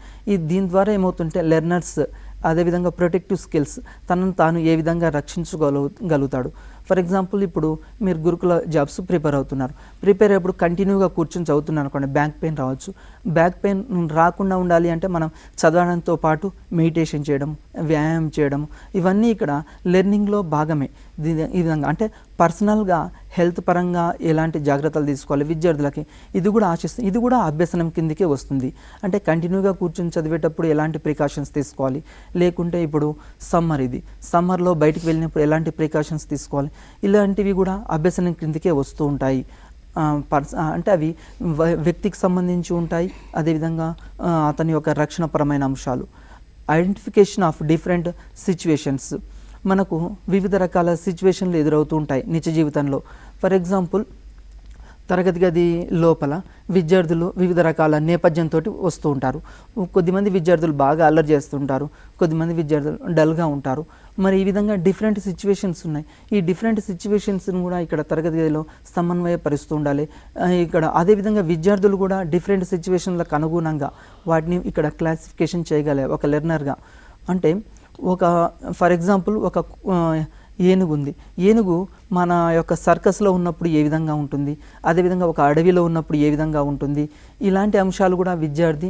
దీని ద్వారా ఏమవుతుంటే లెర్నర్స్ అదేవిధంగా ప్రొటెక్టివ్ స్కిల్స్, తనను తాను ఏ విధంగా రక్షించుకోగలుగుతాడు. ఫర్ ఎగ్జాంపుల్ ఇప్పుడు మీరు గురుకుల జాబ్స్ ప్రిపేర్ అవుతున్నారు, ప్రిపేర్ అయ్యేప్పుడు కంటిన్యూగా కూర్చొని చదువుతున్నారు అనుకోండి, బ్యాక్ పెయిన్ రావచ్చు. బ్యాక్ పెయిన్ రాకుండా ఉండాలి అంటే మనం చదవడంతో పాటు మెడిటేషన్ చేయడం, వ్యాయామం చేయడం, ఇవన్నీ ఇక్కడ లెర్నింగ్లో భాగమే. ఈ విధంగా అంటే పర్సనల్గా హెల్త్ పరంగా ఎలాంటి జాగ్రత్తలు తీసుకోవాలి విద్యార్థులకి, ఇది కూడా ఆశిస్తుంది. ఇది కూడా అభ్యసనం కిందకే వస్తుంది. అంటే కంటిన్యూగా కూర్చొని చదివేటప్పుడు ఎలాంటి ప్రికాషన్స్ తీసుకోవాలి, లేకుంటే ఇప్పుడు సమ్మర్లో బయటికి వెళ్ళినప్పుడు ఎలాంటి ప్రికాషన్స్ తీసుకోవాలి, ఇలాంటివి కూడా అభ్యసనం కిందకే వస్తూ ఉంటాయి. అంటే అవి వ్యక్తికి సంబంధించి ఉంటాయి. అదేవిధంగా అతని యొక్క రక్షణపరమైన అంశాలు. Identification of different situations. మనకు వివిధ రకాల సిచ్యువేషన్లు ఎదురవుతూ ఉంటాయి నిత్య జీవితంలో. ఫర్ ఎగ్జాంపుల్ తరగతి గది లోపల విద్యార్థులు వివిధ రకాల నేపథ్యంతో వస్తూ ఉంటారు. కొద్దిమంది విద్యార్థులు బాగా అల్లరి చేస్తుంటారు, కొద్దిమంది విద్యార్థులు డల్గా ఉంటారు. మరి ఈ విధంగా డిఫరెంట్ సిచ్యువేషన్స్ ఉన్నాయి. ఈ డిఫరెంట్ సిచ్యువేషన్స్ని కూడా ఇక్కడ తరగతి గదిలో సమన్వయపరుస్తూ ఉండాలి. ఇక్కడ అదేవిధంగా విద్యార్థులు కూడా డిఫరెంట్ సిచ్యువేషన్లకు అనుగుణంగా వాటిని ఇక్కడ క్లాసిఫికేషన్ చేయగలే ఒక లెర్నర్గా. అంటే ఫర్ ఎగ్జాంపుల్ ఒక ఏనుగు ఉంది. ఏనుగు మన యొక్క సర్కస్లో ఉన్నప్పుడు ఏ విధంగా ఉంటుంది, అదేవిధంగా ఒక అడవిలో ఉన్నప్పుడు ఏ విధంగా ఉంటుంది, ఇలాంటి అంశాలు కూడా విద్యార్థి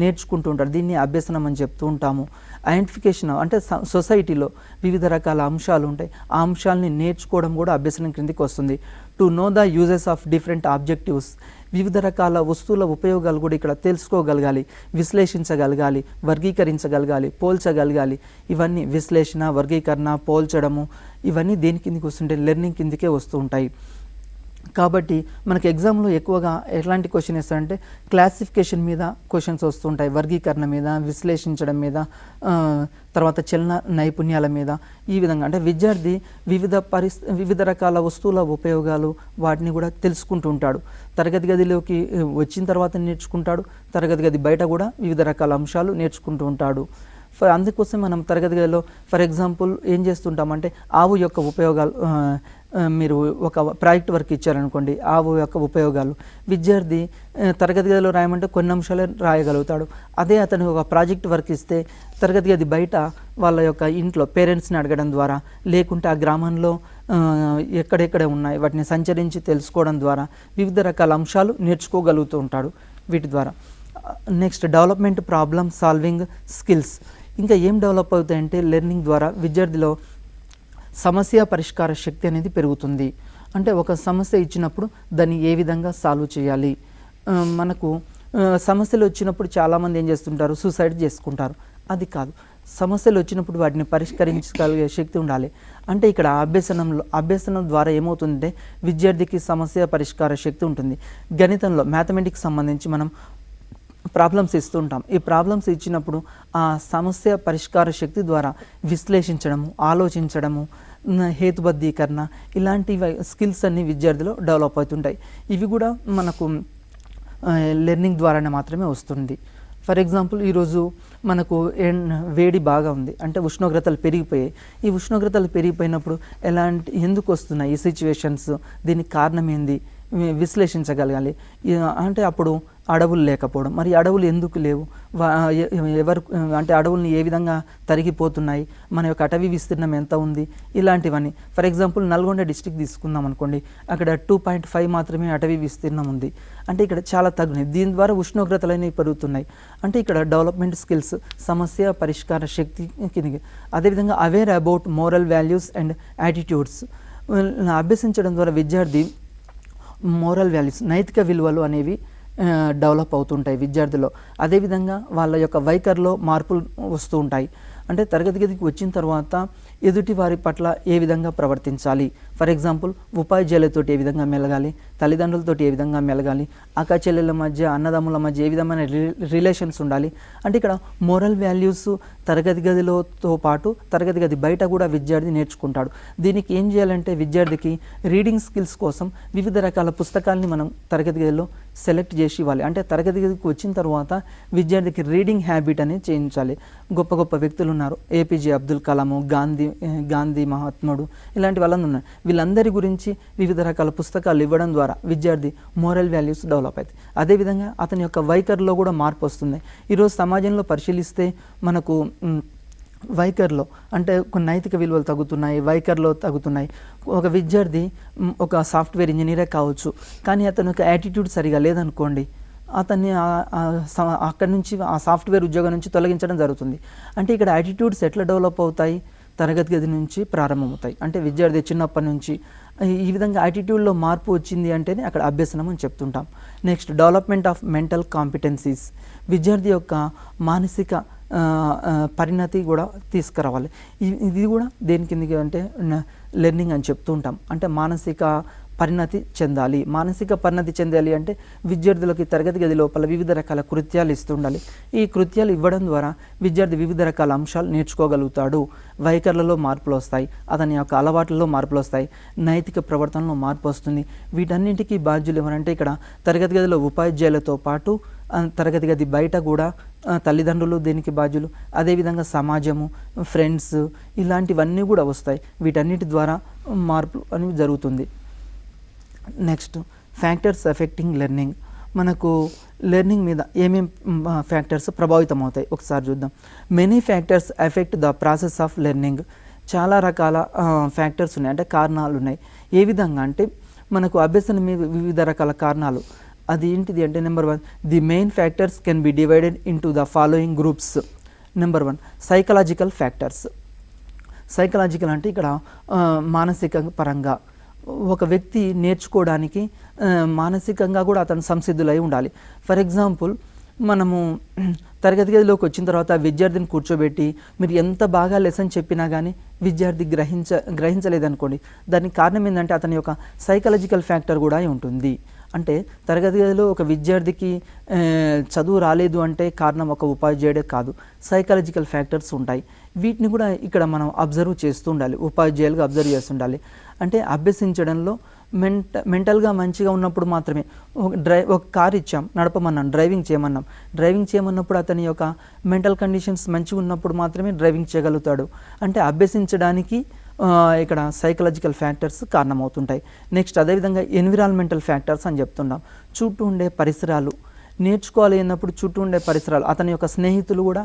నేర్చుకుంటూ ఉంటారు. దీన్ని అభ్యసనం అని చెప్తూ ఉంటాము. ఐడెంటిఫికేషన్ అంటే సొసైటీలో వివిధ రకాల అంశాలు ఉంటాయి, ఆ అంశాలని నేర్చుకోవడం కూడా అభ్యసనం క్రిందికి వస్తుంది. To know the uses of different objectives, వివిధ రకాల వస్తువుల ఉపయోగాలు కూడా ఇక్కడ తెలుసుకోగలగాలి, విశ్లేషించగలగాలి, వర్గీకరించగలగాలి, పోల్చగలగాలి. ఇవన్నీ విశ్లేషణ, వర్గీకరణ, పోల్చడము, ఇవన్నీ దేని కిందకి వస్తుంటే లెర్నింగ్ కిందకే వస్తూ ఉంటాయి. కాబట్టి మనకి ఎగ్జామ్లో ఎక్కువగా ఎలాంటి క్వశ్చన్ ఇస్తారంటే క్లాసిఫికేషన్ మీద క్వశ్చన్స్ వస్తుంటాయి, వర్గీకరణ మీద, విశ్లేషించడం మీద, తర్వాత చలన నైపుణ్యాల మీద. ఈ విధంగా అంటే విద్యార్థి వివిధ రకాల వస్తువుల ఉపయోగాలు వాటిని కూడా తెలుసుకుంటూ ఉంటాడు. తరగతి గదిలోకి వచ్చిన తర్వాత నేర్చుకుంటాడు, తరగతి గది బయట కూడా వివిధ రకాల అంశాలు నేర్చుకుంటూ ఉంటాడు. అందుకోసం మనం తరగతి గదిలో ఫర్ ఎగ్జాంపుల్ ఏం చేస్తుంటామంటే ఆవు యొక్క ఉపయోగాలు, మీరు ఒక ప్రాజెక్ట్ వర్క్ ఇచ్చారనుకోండి, ఆవు యొక్క ఉపయోగాలు విద్యార్థి తరగతి గదిలో రాయమంటే కొన్ని అంశాలే రాయగలుగుతాడు. అదే అతను ఒక ప్రాజెక్ట్ వర్క్ ఇస్తే తరగతి గది బయట వాళ్ళ యొక్క ఇంట్లో పేరెంట్స్ని అడగడం ద్వారా, లేకుంటే ఆ గ్రామంలో ఎక్కడెక్కడ ఉన్నాయి వాటిని సంచరించి తెలుసుకోవడం ద్వారా వివిధ రకాల అంశాలు నేర్చుకోగలుగుతూ ఉంటాడు వీటి ద్వారా. Next development problem solving skills. ఇంకా ఏం డెవలప్ అవుతాయంటే లెర్నింగ్ ద్వారా విద్యార్థిలో సమస్య పరిష్కార శక్తి అనేది పెరుగుతుంది. అంటే ఒక సమస్య ఇచ్చినప్పుడు దాన్ని ఏ విధంగా సాల్వ్ చేయాలి. మనకు సమస్యలు వచ్చినప్పుడు చాలామంది ఏం చేస్తుంటారు, సూసైడ్ చేసుకుంటారు. అది కాదు, సమస్యలు వచ్చినప్పుడు వాటిని పరిష్కరించగలిగే శక్తి ఉండాలి. అంటే ఇక్కడ అభ్యసనం ద్వారా ఏమవుతుందంటే విద్యార్థికి సమస్య పరిష్కార శక్తి ఉంటుంది. గణితంలో మ్యాథమెటిక్స్ సంబంధించి మనం ప్రాబ్లమ్స్ ఇస్తుంటాం. ఈ ప్రాబ్లమ్స్ ఇచ్చినప్పుడు ఆ సమస్య పరిష్కార శక్తి ద్వారా విశ్లేషించడము, ఆలోచించడము, హేతుబద్ధీకరణ ఇలాంటి స్కిల్స్ అన్ని విద్యార్థులు డెవలప్ అవుతుంటాయి. ఇవి కూడా మనకు లెర్నింగ్ ద్వారానే మాత్రమే వస్తుంది. ఫర్ ఎగ్జాంపుల్, ఈరోజు మనకు వేడి బాగా ఉంది, అంటే ఉష్ణోగ్రతలు పెరిగిపోయాయి. ఈ ఉష్ణోగ్రతలు పెరిగిపోయినప్పుడు ఎందుకు వస్తున్నాయి ఈ సిచ్యువేషన్స్, దీనికి కారణం ఏంది విశ్లేషించగలగాలి. అంటే అప్పుడు అడవులు లేకపోవడం, మరి అడవులు ఎందుకు లేవు, ఎవరు అంటే అడవుల్ని ఏ విధంగా తరిగిపోతున్నాయి, మన యొక్క అటవీ విస్తీర్ణం ఎంత ఉంది, ఇలాంటివన్నీ. ఫర్ ఎగ్జాంపుల్ నల్గొండ డిస్ట్రిక్ట్ తీసుకుందాం అనుకోండి, అక్కడ 2.5 మాత్రమే అటవీ విస్తీర్ణం ఉంది. అంటే ఇక్కడ చాలా తగ్గినాయి. దీని ద్వారా ఉష్ణోగ్రతలు అనేవి పెరుగుతున్నాయి. అంటే ఇక్కడ డెవలప్మెంట్ స్కిల్స్, సమస్య పరిష్కార శక్తి కింద. అదేవిధంగా aware about moral values and attitudes అభ్యసించడం ద్వారా విద్యార్థి మోరల్ వాల్యూస్, నైతిక విలువలు అనేవి డెవలప్ అవుతుంటాయి విద్యార్థుల్లో. అదేవిధంగా వాళ్ళ యొక్క వైఖరిలో మార్పులు వస్తూ ఉంటాయి. అంటే తరగతి గదికి వచ్చిన తర్వాత ఎదుటి వారి పట్ల ఏ విధంగా ప్రవర్తించాలి. ఫర్ ఎగ్జాంపుల్, ఉపాధ్యాయులతో ఏ విధంగా మెలగాలి, తల్లిదండ్రులతో ఏ విధంగా మెలగాలి, అక్క చెల్లెళ్ళ మధ్య, అన్నదమ్ముల మధ్య ఏ విధమైన రిలేషన్స్ ఉండాలి. అంటే ఇక్కడ మోరల్ వాల్యూస్ తరగతి గదిలోతో పాటు తరగతి గది బయట కూడా విద్యార్థి నేర్చుకుంటాడు. దీనికి ఏం చేయాలంటే విద్యార్థికి రీడింగ్ స్కిల్స్ కోసం వివిధ రకాల పుస్తకాలని మనం తరగతి గదిలో సెలెక్ట్ చేసి ఇవ్వాలి. అంటే తరగతి గదికి వచ్చిన తర్వాత విద్యార్థికి రీడింగ్ హ్యాబిట్ అనేది చేయించాలి. గొప్ప గొప్ప వ్యక్తులు ఉన్నారు, ఏపీజే అబ్దుల్ కలాము, గాంధీ మహాత్ముడు, ఇలాంటి వాళ్ళందరూ ఉన్నారు. వీళ్ళందరి గురించి వివిధ రకాల పుస్తకాలు ఇవ్వడం ద్వారా విద్యార్థి మోరల్ వాల్యూస్ డెవలప్ అవుతాయి. అదేవిధంగా అతని యొక్క వైఖరిలో కూడా మార్పు వస్తుంది. ఈరోజు సమాజంలో పరిశీలిస్తే మనకు వైఖరిలో అంటే కొన్ని నైతిక విలువలు తగ్గుతున్నాయి, వైఖరిలో తగ్గుతున్నాయి. ఒక విద్యార్థి ఒక సాఫ్ట్వేర్ ఇంజనీరే కావచ్చు, కానీ అతని యొక్క యాటిట్యూడ్ సరిగా లేదనుకోండి, అతన్ని అక్కడి నుంచి ఆ సాఫ్ట్వేర్ ఉద్యోగం నుంచి తొలగించడం జరుగుతుంది. అంటే ఇక్కడ యాటిట్యూడ్స్ ఎట్లా డెవలప్ అవుతాయి, తరగతి గది నుంచి ప్రారంభమవుతాయి. అంటే విద్యార్థి చిన్నప్పటి నుంచి ఈ విధంగా యాటిట్యూడ్లో మార్పు వచ్చింది అంటేనే అక్కడ అభ్యసనం అని చెప్తుంటాం. Next, development of mental competencies, విద్యార్థి యొక్క మానసిక పరిణతి కూడా తీసుకురావాలి. ఇది కూడా దేని కిందకి అంటే లెర్నింగ్ అని చెప్తూ ఉంటాం. అంటే మానసిక పరిణతి చెందాలి. మానసిక పరిణతి చెందాలి అంటే విద్యార్థులకి తరగతి గది లోపల వివిధ రకాల కృత్యాలు ఇస్తుండాలి. ఈ కృత్యాలు ఇవ్వడం ద్వారా విద్యార్థి వివిధ రకాల అంశాలు నేర్చుకోగలుగుతాడు. వైఖరులలో మార్పులు వస్తాయి, అతని యొక్క అలవాట్లలో మార్పులు వస్తాయి, నైతిక ప్రవర్తనలో మార్పు వస్తుంది. వీటన్నింటికీ బాధ్యులు ఎవరంటే ఇక్కడ తరగతి గదిలో ఉపాధ్యాయులతో పాటు తరగతి గది బయట కూడా తల్లిదండ్రులు దీనికి బాధ్యులు. అదేవిధంగా సమాజము, ఫ్రెండ్స్, ఇలాంటివన్నీ కూడా వస్తాయి. వీటన్నిటి ద్వారా మార్పు అనేవి జరుగుతుంది. Next, factors effecting learning. మనకు లెర్నింగ్ మీద ఏమేమి ఫ్యాక్టర్స్ ప్రభావితం అవుతాయి ఒకసారి చూద్దాం. Many factors effect the process of learning. చాలా రకాల ఫ్యాక్టర్స్ ఉన్నాయి, అంటే కారణాలు ఉన్నాయి. ఏ విధంగా అంటే మనకు అభ్యసనం మీద వివిధ రకాల కారణాలు. అది ఏంటిది అంటే number 1, the main factors can be divided into the following groups. Number 1, psychological factors. Psychological అంటే ఇక్కడ మానసిక పరంగా ఒక వ్యక్తి నేర్చుకోవడానికి మానసికంగా కూడా అతను సంసిద్ధులై ఉండాలి. ఫర్ ఎగ్జాంపుల్, మనము తరగతి గదిలోకి వచ్చిన తర్వాత విద్యార్థిని కూర్చోబెట్టి మీరు ఎంత బాగా లెసన్ చెప్పినా కానీ విద్యార్థి గ్రహించలేదనుకోండి, దానికి కారణం ఏంటంటే అతని యొక్క సైకలాజికల్ ఫ్యాక్టర్ కూడా ఉంటుంది. అంటే తరగతి గదిలో ఒక విద్యార్థికి చదువు రాలేదు అంటే కారణం ఒక ఉపాధ్యాయుడే కాదు, సైకలాజికల్ ఫ్యాక్టర్స్ ఉంటాయి. వీటిని కూడా ఇక్కడ మనం అబ్జర్వ్ చేస్తూ ఉండాలి, ఉపాధ్యాయులుగా అబ్జర్వ్ చేస్తుండాలి. అంటే అభ్యసించడంలో మెంటల్గా మంచిగా ఉన్నప్పుడు మాత్రమే ఒక కార్ ఇచ్చాం, నడపమన్నాం, డ్రైవింగ్ చేయమన్నప్పుడు అతని యొక్క మెంటల్ కండిషన్స్ మంచిగా ఉన్నప్పుడు మాత్రమే డ్రైవింగ్ చేయగలుగుతాడు. అంటే అభ్యసించడానికి ఇక్కడ సైకలాజికల్ ఫ్యాక్టర్స్ కారణమవుతుంటాయి. నెక్స్ట్, అదేవిధంగా ఎన్విరాన్మెంటల్ ఫ్యాక్టర్స్ అని చెప్తున్నాం. చుట్టూ ఉండే పరిసరాలు, నేర్చుకోవాలి అన్నప్పుడు చుట్టూ ఉండే పరిసరాలు, అతని యొక్క స్నేహితులు కూడా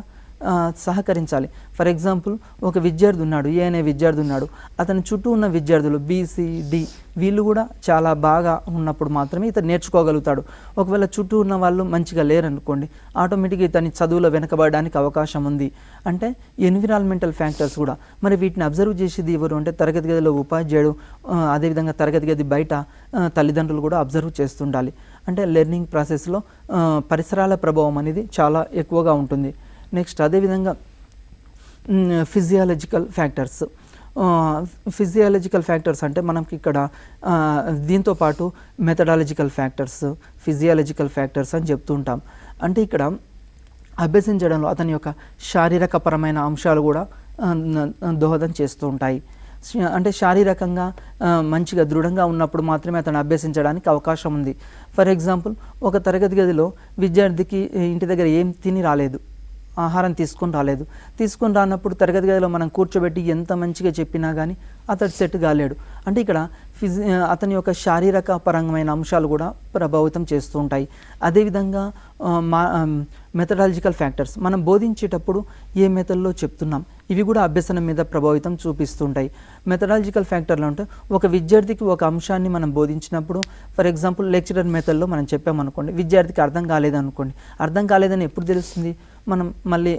సహకరించాలి. ఫర్ ఎగ్జాంపుల్ ఒక విద్యార్థి ఉన్నాడు, ఏ అనే విద్యార్థి ఉన్నాడు, అతని చుట్టూ ఉన్న విద్యార్థులు BCD వీళ్ళు కూడా చాలా బాగా ఉన్నప్పుడు మాత్రమే ఇతను నేర్చుకోగలుగుతాడు. ఒకవేళ చుట్టూ ఉన్న వాళ్ళు మంచిగా లేరనుకోండి, ఆటోమేటిక్గా ఇతని చదువులో వెనకబడడానికి అవకాశం ఉంది. అంటే ఎన్విరాన్మెంటల్ ఫ్యాక్టర్స్ కూడా. మరి వీటిని అబ్జర్వ్ చేసేది ఎవరు అంటే తరగతి గదిలో ఉపాధ్యాయుడు, అదేవిధంగా తరగతి గది బయట తల్లిదండ్రులు కూడా అబ్జర్వ్ చేస్తుండాలి. అంటే లెర్నింగ్ ప్రాసెస్లో పరిసరాల ప్రభావం అనేది చాలా ఎక్కువగా ఉంటుంది. నెక్స్ట్ అదేవిధంగా ఫిజియాలజికల్ ఫ్యాక్టర్స్. ఫిజియాలజికల్ ఫ్యాక్టర్స్ అంటే మనకి ఇక్కడ దీంతో పాటు మెథడాలజికల్ ఫ్యాక్టర్స్, ఫిజియాలజికల్ ఫ్యాక్టర్స్ అని చెప్తూ ఉంటాం. అంటే ఇక్కడ అభ్యసించడంలో అతని యొక్క శారీరకపరమైన అంశాలు కూడా దోహదం చేస్తూ ఉంటాయి. అంటే శారీరకంగా మంచిగా దృఢంగా ఉన్నప్పుడు మాత్రమే అతను అభ్యసించడానికి అవకాశం ఉంది. ఫర్ ఎగ్జాంపుల్ ఒక తరగతి గదిలో విద్యార్థికి ఇంటి దగ్గర ఏం తిని రాలేదు, ఆహారం తీసుకొని రానప్పుడు తరగతి గదిలో మనం కూర్చోబెట్టి ఎంత మంచిగా చెప్పినా కానీ అతడు సెట్ కాలేడు. అంటే ఇక్కడ అతని యొక్క శారీరక పరమైన అంశాలు కూడా ప్రభావితం చేస్తూ ఉంటాయి. అదేవిధంగా మెథడాలజికల్ ఫ్యాక్టర్స్, మనం బోధించేటప్పుడు ఏ మెథడ్లో చెప్తున్నాం ఇవి కూడా అభ్యసనం మీద ప్రభావితం చూపిస్తుంటాయి. మెథడాలజికల్ ఫ్యాక్టర్లు అంటే ఒక విద్యార్థికి ఒక అంశాన్ని మనం బోధించినప్పుడు, ఫర్ ఎగ్జాంపుల్ లెక్చరర్ మెథడ్లో మనం చెప్పామనుకోండి, విద్యార్థికి అర్థం కాలేదని ఎప్పుడు తెలుస్తుంది? మనం మళ్ళీ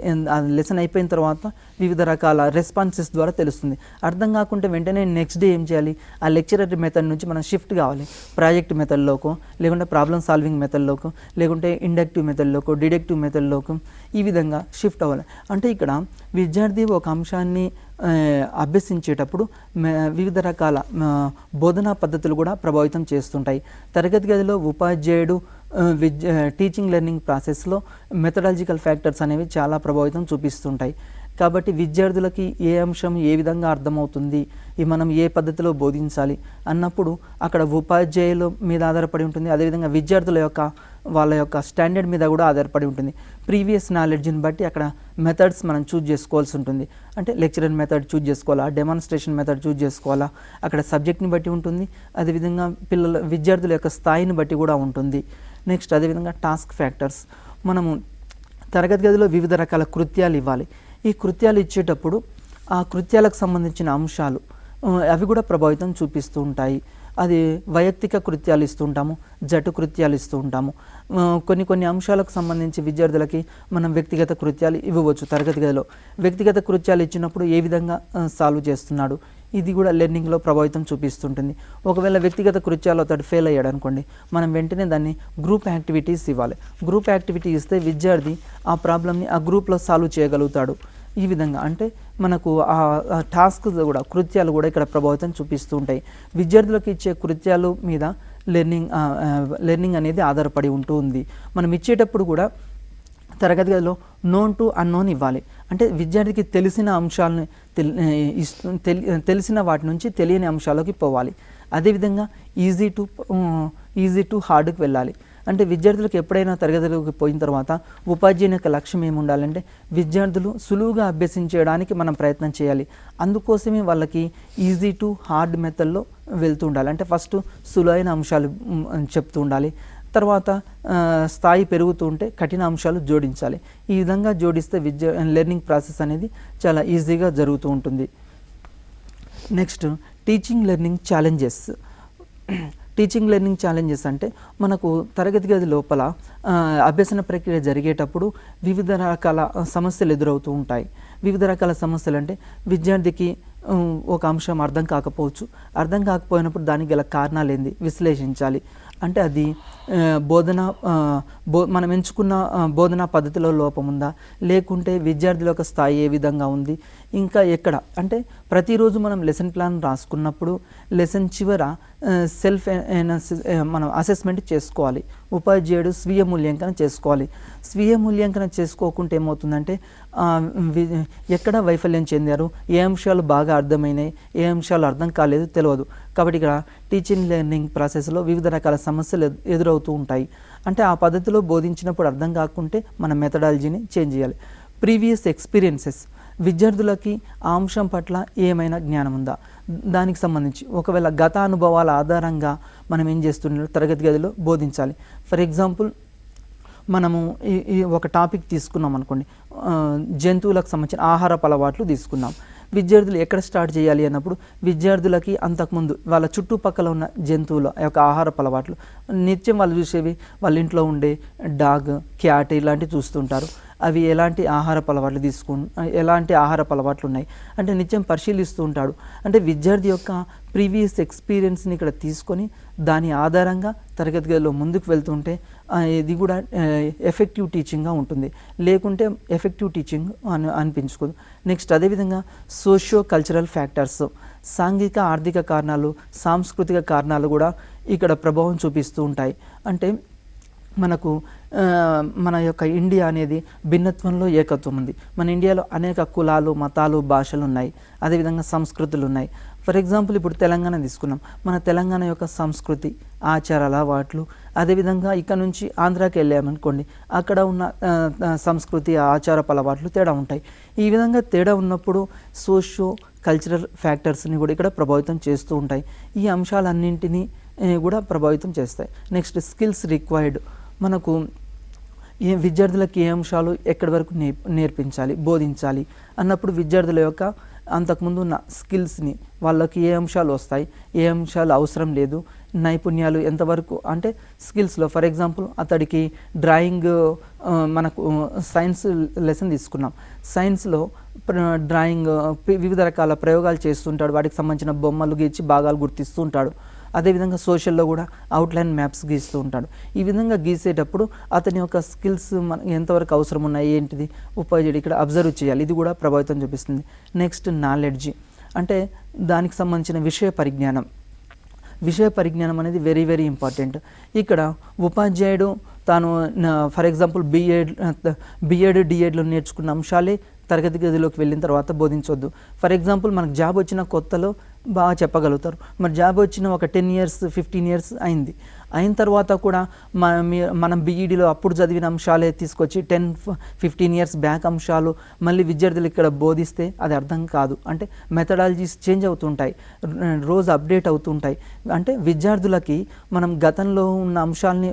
లెసన్ అయిపోయిన తర్వాత వివిధ రకాల రెస్పాన్సెస్ ద్వారా తెలుస్తుంది. అర్థం కాకుంటే వెంటనే నెక్స్ట్ డే ఏం చేయాలి? ఆ లెక్చరర్ మెథడ్ నుంచి మనం షిఫ్ట్ కావాలి ప్రాజెక్ట్ మెథడ్లోకో, లేకుంటే ప్రాబ్లమ్ సాల్వింగ్ మెథడ్లోకో, లేకుంటే ఇండక్టివ్ మెథడ్లోకో, డిడక్టివ్ మెథడ్లోకో, ఈ విధంగా షిఫ్ట్ అవ్వాలి. అంటే ఇక్కడ విద్యార్థి ఒక అంశాన్ని అభ్యసించేటప్పుడు వివిధ రకాల బోధనా పద్ధతులు కూడా ప్రభావితం చేస్తుంటాయి. తరగతి గదిలో ఉపాధ్యాయుడు టీచింగ్ లెర్నింగ్ ప్రాసెస్లో మెథడాలజికల్ ఫ్యాక్టర్స్ అనేవి చాలా ప్రభావితం చూపిస్తుంటాయి. కాబట్టి విద్యార్థులకి ఏ అంశం ఏ విధంగా అర్థమవుతుంది, మనం ఏ పద్ధతిలో బోధించాలి అన్నప్పుడు అక్కడ ఉపాధ్యాయుల మీద ఆధారపడి ఉంటుంది. అదేవిధంగా విద్యార్థుల యొక్క వాళ్ళ యొక్క స్టాండర్డ్ మీద కూడా ఆధారపడి ఉంటుంది. ప్రీవియస్ నాలెడ్జ్ని బట్టి అక్కడ మెథడ్స్ మనం చూజ్ చేసుకోవాల్సి ఉంటుంది. అంటే లెక్చరర్ మెథడ్ చూజ్ చేసుకోవాలా, డెమాన్స్ట్రేషన్ మెథడ్ చూజ్ చేసుకోవాలా, అక్కడ సబ్జెక్ట్ని బట్టి ఉంటుంది. అదేవిధంగా విద్యార్థుల యొక్క స్థాయిని బట్టి కూడా ఉంటుంది. నెక్స్ట్ అదేవిధంగా టాస్క్ ఫ్యాక్టర్స్, మనము తరగతి గదిలో వివిధ రకాల కృత్యాలు ఇవ్వాలి. ఈ కృత్యాలు ఇచ్చేటప్పుడు ఆ కృత్యాలకు సంబంధించిన అంశాలు అవి కూడా ప్రభావితం చూపిస్తూ ఉంటాయి. అది వైయక్తిక కృత్యాలు ఇస్తూ ఉంటాము, జట్టు కృత్యాలు ఇస్తూ ఉంటాము. కొన్ని అంశాలకు సంబంధించి విద్యార్థులకి మనం వ్యక్తిగత కృత్యాలు ఇవ్వవచ్చు. తరగతి గదిలో వ్యక్తిగత కృత్యాలు ఇచ్చినప్పుడు ఏ విధంగా సాల్వ్ చేస్తున్నాడు, ఇది కూడా లెర్నింగ్లో ప్రభావితం చూపిస్తుంటుంది. ఒకవేళ వ్యక్తిగత కృత్యాలు అతడు ఫెయిల్ అయ్యాడు అనుకోండి, మనం వెంటనే దాన్ని గ్రూప్ యాక్టివిటీస్ ఇవ్వాలి. గ్రూప్ యాక్టివిటీ ఇస్తే విద్యార్థి ఆ ప్రాబ్లమ్ని ఆ గ్రూప్లో సాల్వ్ చేయగలుగుతాడు. ఈ విధంగా అంటే మనకు ఆ టాస్క్ కూడా, కృత్యాలు కూడా ఇక్కడ ప్రభావితం చూపిస్తూ ఉంటాయి. విద్యార్థులకు ఇచ్చే కృత్యాలు మీద లెర్నింగ్ అనేది ఆధారపడి ఉంటుంది. మనం ఇచ్చేటప్పుడు కూడా తరగతి గదిలో నోన్ టు అన్నోన్ ఇవ్వాలి. అంటే విద్యార్థికి తెలిసిన అంశాలని తెలిసిన వాటి నుంచి తెలియని అంశాలకి పోవాలి. అదేవిధంగా ఈజీ టు హార్డ్కి వెళ్ళాలి. అంటే విద్యార్థులకు ఎప్పుడైనా తరగతిలోకి పోయిన తర్వాత ఉపాధ్యాయుని యొక్క లక్ష్యం ఏమి ఉండాలంటే విద్యార్థులు సులువుగా అభ్యసించడానికి మనం ప్రయత్నం చేయాలి. అందుకోసమే వాళ్ళకి ఈజీ టు హార్డ్ మెథడ్లో వెళ్తూ ఉండాలి. అంటే ఫస్ట్ సులువైన అంశాలు చెప్తూ ఉండాలి, తర్వాత స్థాయి పెరుగుతూ ఉంటే కఠిన అంశాలు జోడించాలి. ఈ విధంగా జోడిస్తే లెర్నింగ్ ప్రాసెస్ అనేది చాలా ఈజీగా జరుగుతూ ఉంటుంది. నెక్స్ట్ టీచింగ్ లెర్నింగ్ ఛాలెంజెస్ అంటే మనకు తరగతి గది లోపల అభ్యసన ప్రక్రియ జరిగేటప్పుడు వివిధ రకాల సమస్యలు ఎదురవుతూ ఉంటాయి. వివిధ రకాల సమస్యలు అంటే విద్యార్థికి ఒక అంశం అర్థం కాకపోయినప్పుడు దానికి గల కారణాలు ఏంది విశ్లేషించాలి. అంటే అది మనం ఎంచుకున్న బోధనా పద్ధతిలో లోపం ఉందా, లేకుంటే విద్యార్థుల యొక్క స్థాయి ఏ విధంగా ఉంది, ఇంకా ఎక్కడ. అంటే ప్రతిరోజు మనం లెసన్ ప్లాన్ రాసుకున్నప్పుడు లెసన్ చివర మనం అసెస్మెంట్ చేసుకోవాలి. ఉపాధ్యాయుడు స్వీయ మూల్యాంకనం చేసుకోకుంటే ఏమవుతుందంటే ఎక్కడ వైఫల్యం చెందారు, ఏ అంశాలు బాగా అర్థమైనాయి, ఏ అంశాలు అర్థం కాలేదు తెలియదు. కాబట్టి ఇక్కడ టీచింగ్ లెర్నింగ్ ప్రాసెస్లో వివిధ రకాల సమస్యలు ఎదురవుతూ ఉంటాయి. అంటే ఆ పద్ధతిలో బోధించినప్పుడు అర్థం కాకుంటే మన మెథడాలజీని చేంజ్ చేయాలి. ప్రీవియస్ ఎక్స్పీరియన్సెస్, విద్యార్థులకి ఆ అంశం పట్ల ఏమైనా జ్ఞానం ఉందా, దానికి సంబంధించి ఒకవేళ గత అనుభవాల ఆధారంగా మనం ఏం చేస్తున్నాం తరగతి గదిలో బోధించాలి. ఫర్ ఎగ్జాంపుల్ మనము ఈ ఒక టాపిక్ తీసుకున్నాం అనుకోండి, జంతువులకు సంబంధించిన ఆహారపు అలవాట్లు తీసుకున్నాం. విద్యార్థులు ఎక్కడ స్టార్ట్ చేయాలి అన్నప్పుడు విద్యార్థులకి అంతకుముందు వాళ్ళ చుట్టుపక్కల ఉన్న జంతువుల యొక్క ఆహారపు అలవాట్లు, నిత్యం వాళ్ళు చూసేవి వాళ్ళ ఇంట్లో ఉండే డాగ్, క్యాట్ ఇలాంటివి చూస్తుంటారు. అవి ఎలాంటి ఆహారపు అలవాట్లు ఎలాంటి ఆహారపు అలవాట్లు ఉన్నాయి అంటే నిత్యం పరిశీలిస్తూ ఉంటాడు. అంటే విద్యార్థి యొక్క ప్రీవియస్ ఎక్స్పీరియన్స్ని ఇక్కడ తీసుకొని దాని ఆధారంగా తరగతి గదిలో ముందుకు వెళ్తుంటే ఇది కూడా ఎఫెక్టివ్ టీచింగ్గా ఉంటుంది, లేకుంటే ఎఫెక్టివ్ టీచింగ్ అనిపించుకోదు. నెక్స్ట్ అదేవిధంగా సోషియో కల్చరల్ ఫ్యాక్టర్స్, సాంఘిక ఆర్థిక కారణాలు, సాంస్కృతిక కారణాలు కూడా ఇక్కడ ప్రభావం చూపిస్తూ ఉంటాయి. అంటే మనకు మన యొక్క ఇండియా అనేది భిన్నత్వంలో ఏకత్వం ఉంది. మన ఇండియాలో అనేక కులాలు, మతాలు, భాషలు ఉన్నాయి, అదేవిధంగా సంస్కృతులు ఉన్నాయి. ఫర్ ఎగ్జాంపుల్ ఇప్పుడు తెలంగాణ తీసుకున్నాం, మన తెలంగాణ యొక్క సంస్కృతి, ఆచారాల అలవాట్లు, అదేవిధంగా ఇక్కడ నుంచి ఆంధ్రాకి వెళ్ళామనుకోండి, అక్కడ ఉన్న సంస్కృతి, ఆచారపు అలవాట్లు తేడా ఉంటాయి. ఈ విధంగా తేడా ఉన్నప్పుడు సోషియో కల్చరల్ ఫ్యాక్టర్స్ని కూడా ఇక్కడ ప్రభావితం చేస్తూ ఉంటాయి. ఈ అంశాలన్నింటినీ కూడా ప్రభావితం చేస్తాయి. నెక్స్ట్ స్కిల్స్ రిక్వైర్డ్, మనకు విద్యార్థులకు ఏ అంశాలు ఎక్కడి వరకు నేర్పించాలి, బోధించాలి అన్నప్పుడు విద్యార్థుల యొక్క అంతకుముందు ఉన్న స్కిల్స్ని, వాళ్ళకి ఏ అంశాలు వస్తాయి, ఏ అంశాలు అవసరం లేదు, నైపుణ్యాలు ఎంతవరకు అంటే స్కిల్స్లో ఫర్ ఎగ్జాంపుల్ అతడికి డ్రాయింగ్, మనకు సైన్స్ లెసన్ తీసుకున్నాం, సైన్స్లో డ్రాయింగ్ వివిధ రకాల ప్రయోగాలు చేస్తుంటాడు, వాటికి సంబంధించిన బొమ్మలు గీచి భాగాలు గుర్తిస్తూ ఉంటాడు. అదేవిధంగా సోషల్లో కూడా అవుట్లైన్ మ్యాప్స్ గీస్తూ ఉంటాడు. ఈ విధంగా గీసేటప్పుడు అతని యొక్క స్కిల్స్ ఎంతవరకు అవసరం ఉన్నాయి, ఏంటిది ఉపాధ్యాయుడు ఇక్కడ అబ్జర్వ్ చేయాలి, ఇది కూడా ప్రభావితం చూపిస్తుంది. నెక్స్ట్ నాలెడ్జ్, అంటే దానికి సంబంధించిన విషయ పరిజ్ఞానం అనేది వెరీ వెరీ ఇంపార్టెంట్. ఇక్కడ ఉపాధ్యాయుడు తాను ఫర్ ఎగ్జాంపుల్ బిఎడ్ డిఎడ్లో నేర్చుకున్న అంశాలే తరగతి గదిలోకి వెళ్ళిన తర్వాత బోధించవద్దు. ఫర్ ఎగ్జాంపుల్ మనకు జాబ్ వచ్చిన కొత్తలో బాగా చెప్పగలుగుతారు, మరి జాబ్ వచ్చిన ఒక 10 years 15 years అయిన తర్వాత కూడా మనం బీఈడీలో అప్పుడు చదివిన అంశాలే తీసుకొచ్చి 10-15 years బ్యాక్ అంశాలు మళ్ళీ విద్యార్థులు ఇక్కడ బోధిస్తే అది అర్థం కాదు. అంటే మెథడాలజీస్ చేంజ్ అవుతుంటాయి, రోజు అప్డేట్ అవుతుంటాయి. అంటే విద్యార్థులకి మనం గతంలో ఉన్న అంశాలని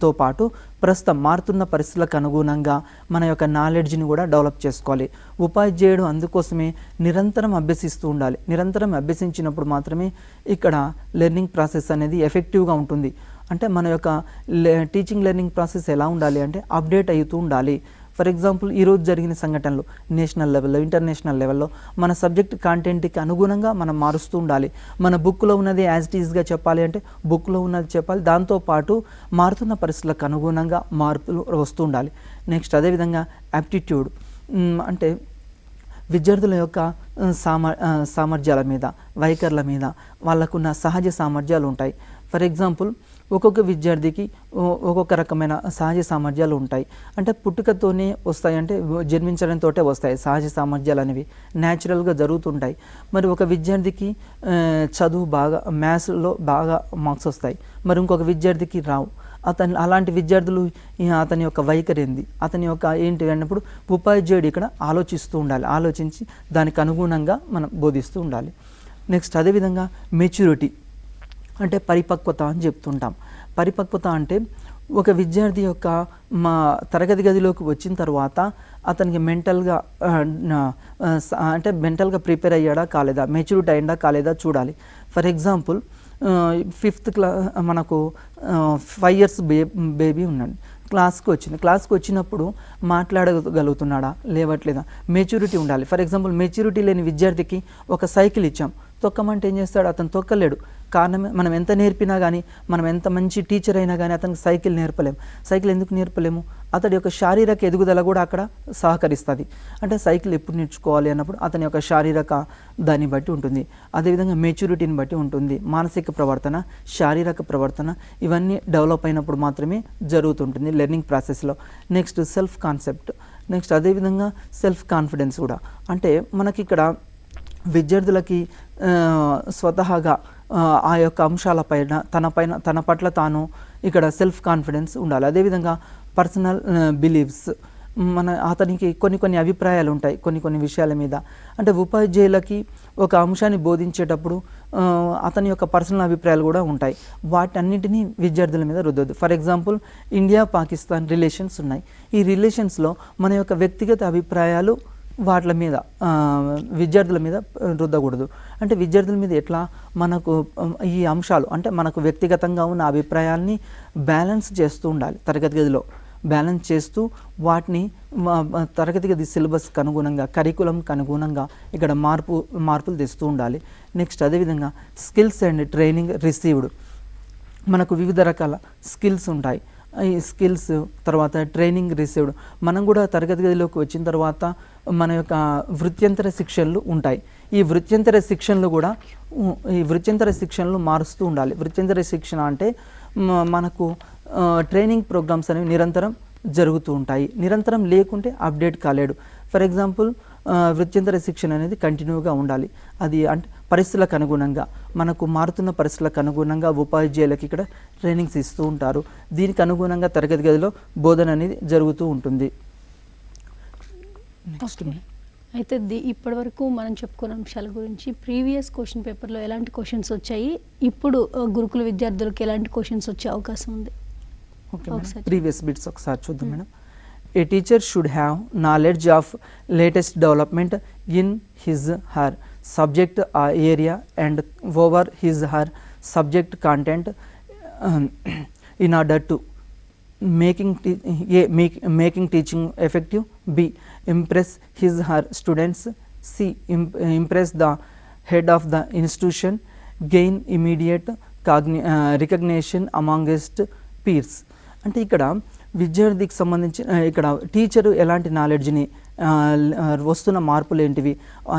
తో పాటు ప్రస్తుతం మారుతున్న పరిస్థితులకు అనుగుణంగా మన యొక్క నాలెడ్జ్ని కూడా డెవలప్ చేసుకోవాలి. ఉపాధ్యాయుడు అందుకోసమే నిరంతరం అభ్యసిస్తూ ఉండాలి. నిరంతరం అభ్యసించినప్పుడు మాత్రమే ఇక్కడ లెర్నింగ్ ప్రాసెస్ అనేది ఎఫెక్టివ్గా ఉంటుంది. అంటే మన యొక్క టీచింగ్ లెర్నింగ్ ప్రాసెస్ ఎలా ఉండాలి అంటే అప్డేట్ అవుతూ ఉండాలి. ఫర్ ఎగ్జాంపుల్ ఈరోజు జరిగిన సంఘటనలు నేషనల్ లెవెల్లో, ఇంటర్నేషనల్ లెవెల్లో మన సబ్జెక్ట్ కాంటెంట్కి అనుగుణంగా మనం మారుస్తూ ఉండాలి. మన బుక్లో ఉన్నది యాజ్ ఇట్ ఈజ్గా చెప్పాలి అంటే బుక్లో ఉన్నది చెప్పాలి, దాంతోపాటు మారుతున్న పరిస్థితులకు అనుగుణంగా మార్పులు వస్తూ ఉండాలి. నెక్స్ట్ అదేవిధంగా యాప్టిట్యూడ్, అంటే విద్యార్థుల యొక్క సామర్థ్యాల మీద, వైఖరుల మీద వాళ్ళకున్న సహజ సామర్థ్యాలు ఉంటాయి. ఫర్ ఎగ్జాంపుల్ ఒక్కొక్క విద్యార్థికి ఒక్కొక్క రకమైన సహజ సామర్థ్యాలు ఉంటాయి. అంటే పుట్టుకతోనే వస్తాయి, అంటే జన్మించడంతో వస్తాయి సహజ సామర్థ్యాలు అనేవి న్యాచురల్గా జరుగుతుంటాయి. మరి ఒక విద్యార్థికి చదువు బాగా, మ్యాథ్స్లో బాగా మార్క్స్ వస్తాయి, మరి ఇంకొక విద్యార్థికి రావు. అలాంటి విద్యార్థులు అతని యొక్క వైఖరి ఏంది, అతని యొక్క ఏంటి అన్నప్పుడు ఉపాధ్యాయుడు ఇక్కడ ఆలోచిస్తూ ఉండాలి, ఆలోచించి దానికి అనుగుణంగా మనం బోధిస్తూ ఉండాలి. నెక్స్ట్ అదేవిధంగా మెచ్యూరిటీ, అంటే పరిపక్వత అని చెప్తుంటాం. పరిపక్వత అంటే ఒక విద్యార్థి యొక్క తరగతి గదిలోకి వచ్చిన తర్వాత అతనికి మెంటల్గా అంటే మెంటల్గా ప్రిపేర్ అయ్యాడా కాలేదా, మెచ్యూరిటీ అయ్యాడా కాలేదా చూడాలి. ఫర్ ఎగ్జాంపుల్ 5th క్లాస్ మనకు 5 years బేబీ ఉన్నాడు, క్లాస్కి వచ్చినప్పుడు మాట్లాడగలుగుతున్నాడా లేవట్లేదా, మెచ్యూరిటీ ఉండాలి. ఫర్ ఎగ్జాంపుల్ మెచ్యూరిటీ లేని విద్యార్థికి ఒక సైకిల్ ఇచ్చాం, తొక్కమంటే ఏం చేస్తాడు, అతను తొక్కలేడు. కారణం మనం ఎంత నేర్పినా కానీ, మనం ఎంత మంచి టీచర్ అయినా కానీ అతనికి సైకిల్ నేర్పలేము. సైకిల్ ఎందుకు నేర్పలేము, అతడి యొక్క శారీరక ఎదుగుదల కూడా అక్కడ సహకరిస్తుంది. అంటే సైకిల్ ఎప్పుడు నేర్చుకోవాలి అన్నప్పుడు అతని యొక్క శారీరక దాన్ని బట్టి ఉంటుంది, అదేవిధంగా మెచ్యూరిటీని బట్టి ఉంటుంది. మానసిక ప్రవర్తన, శారీరక ప్రవర్తన ఇవన్నీ డెవలప్ అయినప్పుడు మాత్రమే జరుగుతుంటుంది లెర్నింగ్ ప్రాసెస్లో. నెక్స్ట్ సెల్ఫ్ కాన్సెప్ట్, నెక్స్ట్ అదేవిధంగా సెల్ఫ్ కాన్ఫిడెన్స్ కూడా. అంటే మనకి ఇక్కడ విద్యార్థులకి స్వతహాగా ఆ యొక్క అంశాలపైన తన పట్ల తాను ఇక్కడ సెల్ఫ్ కాన్ఫిడెన్స్ ఉండాలి. అదేవిధంగా పర్సనల్ బిలీవ్స్, అతనికి కొన్ని అభిప్రాయాలు ఉంటాయి కొన్ని విషయాల మీద. అంటే ఉపాధ్యాయులకి ఒక అంశాన్ని బోధించేటప్పుడు అతని యొక్క పర్సనల్ అభిప్రాయాలు కూడా ఉంటాయి. వాటన్నిటినీ విద్యార్థుల మీద రుద్దొద్దు. For example India Pakistan relations ఉన్నాయి. ఈ రిలేషన్స్లో మన యొక్క వ్యక్తిగత అభిప్రాయాలు వాటి మీద విద్యార్థుల మీద రుద్దకూడదు. అంటే విద్యార్థుల మీద ఎట్లా మనకు ఈ అంశాలు అంటే మనకు వ్యక్తిగతంగా ఉన్న అభిప్రాయాల్ని బ్యాలెన్స్ చేస్తూ ఉండాలి. తరగతి గదిలో బ్యాలెన్స్ చేస్తూ వాటిని తరగతి గది సిలబస్కి అనుగుణంగా కరికులంకి అనుగుణంగా ఇక్కడ మార్పులు తెస్తూ ఉండాలి. నెక్స్ట్ అదేవిధంగా స్కిల్స్ అండ్ ట్రైనింగ్ రిసీవ్డ్, మనకు వివిధ రకాల స్కిల్స్ ఉంటాయి. ఈ స్కిల్స్ తర్వాత ట్రైనింగ్ రిసీవ్డ్, మనం కూడా తరగతి గదిలోకి వచ్చిన తర్వాత మన యొక్క వృత్యంతర శిక్షణలు ఉంటాయి. ఈ వృత్యంతర శిక్షణలు మారుస్తూ ఉండాలి. వృత్యంతర శిక్షణ అంటే మనకు ట్రైనింగ్ ప్రోగ్రామ్స్ అనేవి నిరంతరం జరుగుతూ ఉంటాయి. నిరంతరం లేకుంటే అప్డేట్ కాలేడు. ఫర్ ఎగ్జాంపుల్ వృత్యంతర శిక్షణ అనేది కంటిన్యూగా ఉండాలి. అది అంటే పరిస్థితులకు అనుగుణంగా మనకు మారుతున్న పరిస్థితులకు అనుగుణంగా ఉపాధ్యాయులకు ఇక్కడ ట్రైనింగ్స్ ఇస్తూ ఉంటారు. దీనికి అనుగుణంగా తరగతి గదిలో బోధన అనేది జరుగుతూ ఉంటుంది. అయితే ఇప్పటివరకు మనం చెప్పుకున్న అంశాల గురించి ప్రీవియస్ క్వశ్చన్ పేపర్లో ఎలాంటి క్వశ్చన్స్ వచ్చాయి, ఇప్పుడు గురుకుల విద్యార్థులకు ఎలాంటి క్వశ్చన్స్ వచ్చే అవకాశం ఉంది? ప్రీవియస్ బిట్స్ ఒకసారి చూద్దాం madam. A teacher should have knowledge of latest development in his her subject area and over his her subject content in order to making teaching effective. B. Impress his her students. C. Impress the head of the institution. Gain immediate recognition amongst peers. అంటే ఇక్కడ విద్యార్థికి సంబంధించి ఇక్కడ teacher ఎలాంటి నాలెడ్జ్ని వస్తున్న మార్పులు ఏంటివి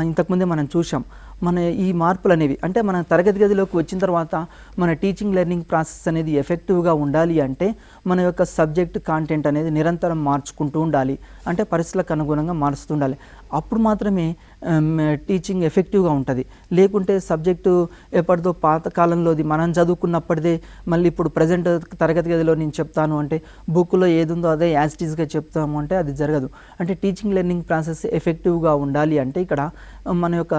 ఇంతకుముందే మనం చూసాం. మన ఈ మార్పులు అనేవి అంటే మన తరగతి గదిలోకి వచ్చిన తర్వాత మన టీచింగ్ లెర్నింగ్ ప్రాసెస్ అనేది ఎఫెక్టివ్గా ఉండాలి అంటే మన యొక్క సబ్జెక్ట్ కాంటెంట్ అనేది నిరంతరం మార్చుకుంటూ ఉండాలి. అంటే పరిస్థితులకు అనుగుణంగా మారుస్తూ ఉండాలి. అప్పుడు మాత్రమే టీచింగ్ ఎఫెక్టివ్గా ఉంటుంది. లేకుంటే సబ్జెక్టు ఎప్పటిదో పాత కాలంలోది మనం చదువుకున్నప్పటిదే మళ్ళీ ఇప్పుడు ప్రజెంట్ తరగతి గదిలో నేను చెప్తాను అంటే బుక్లో ఏదుందో అదే యాజ్ ఇట్ ఈస్గా చెప్తాము అంటే అది జరగదు. అంటే టీచింగ్ లెర్నింగ్ ప్రాసెస్ ఎఫెక్టివ్గా ఉండాలి అంటే ఇక్కడ మన యొక్క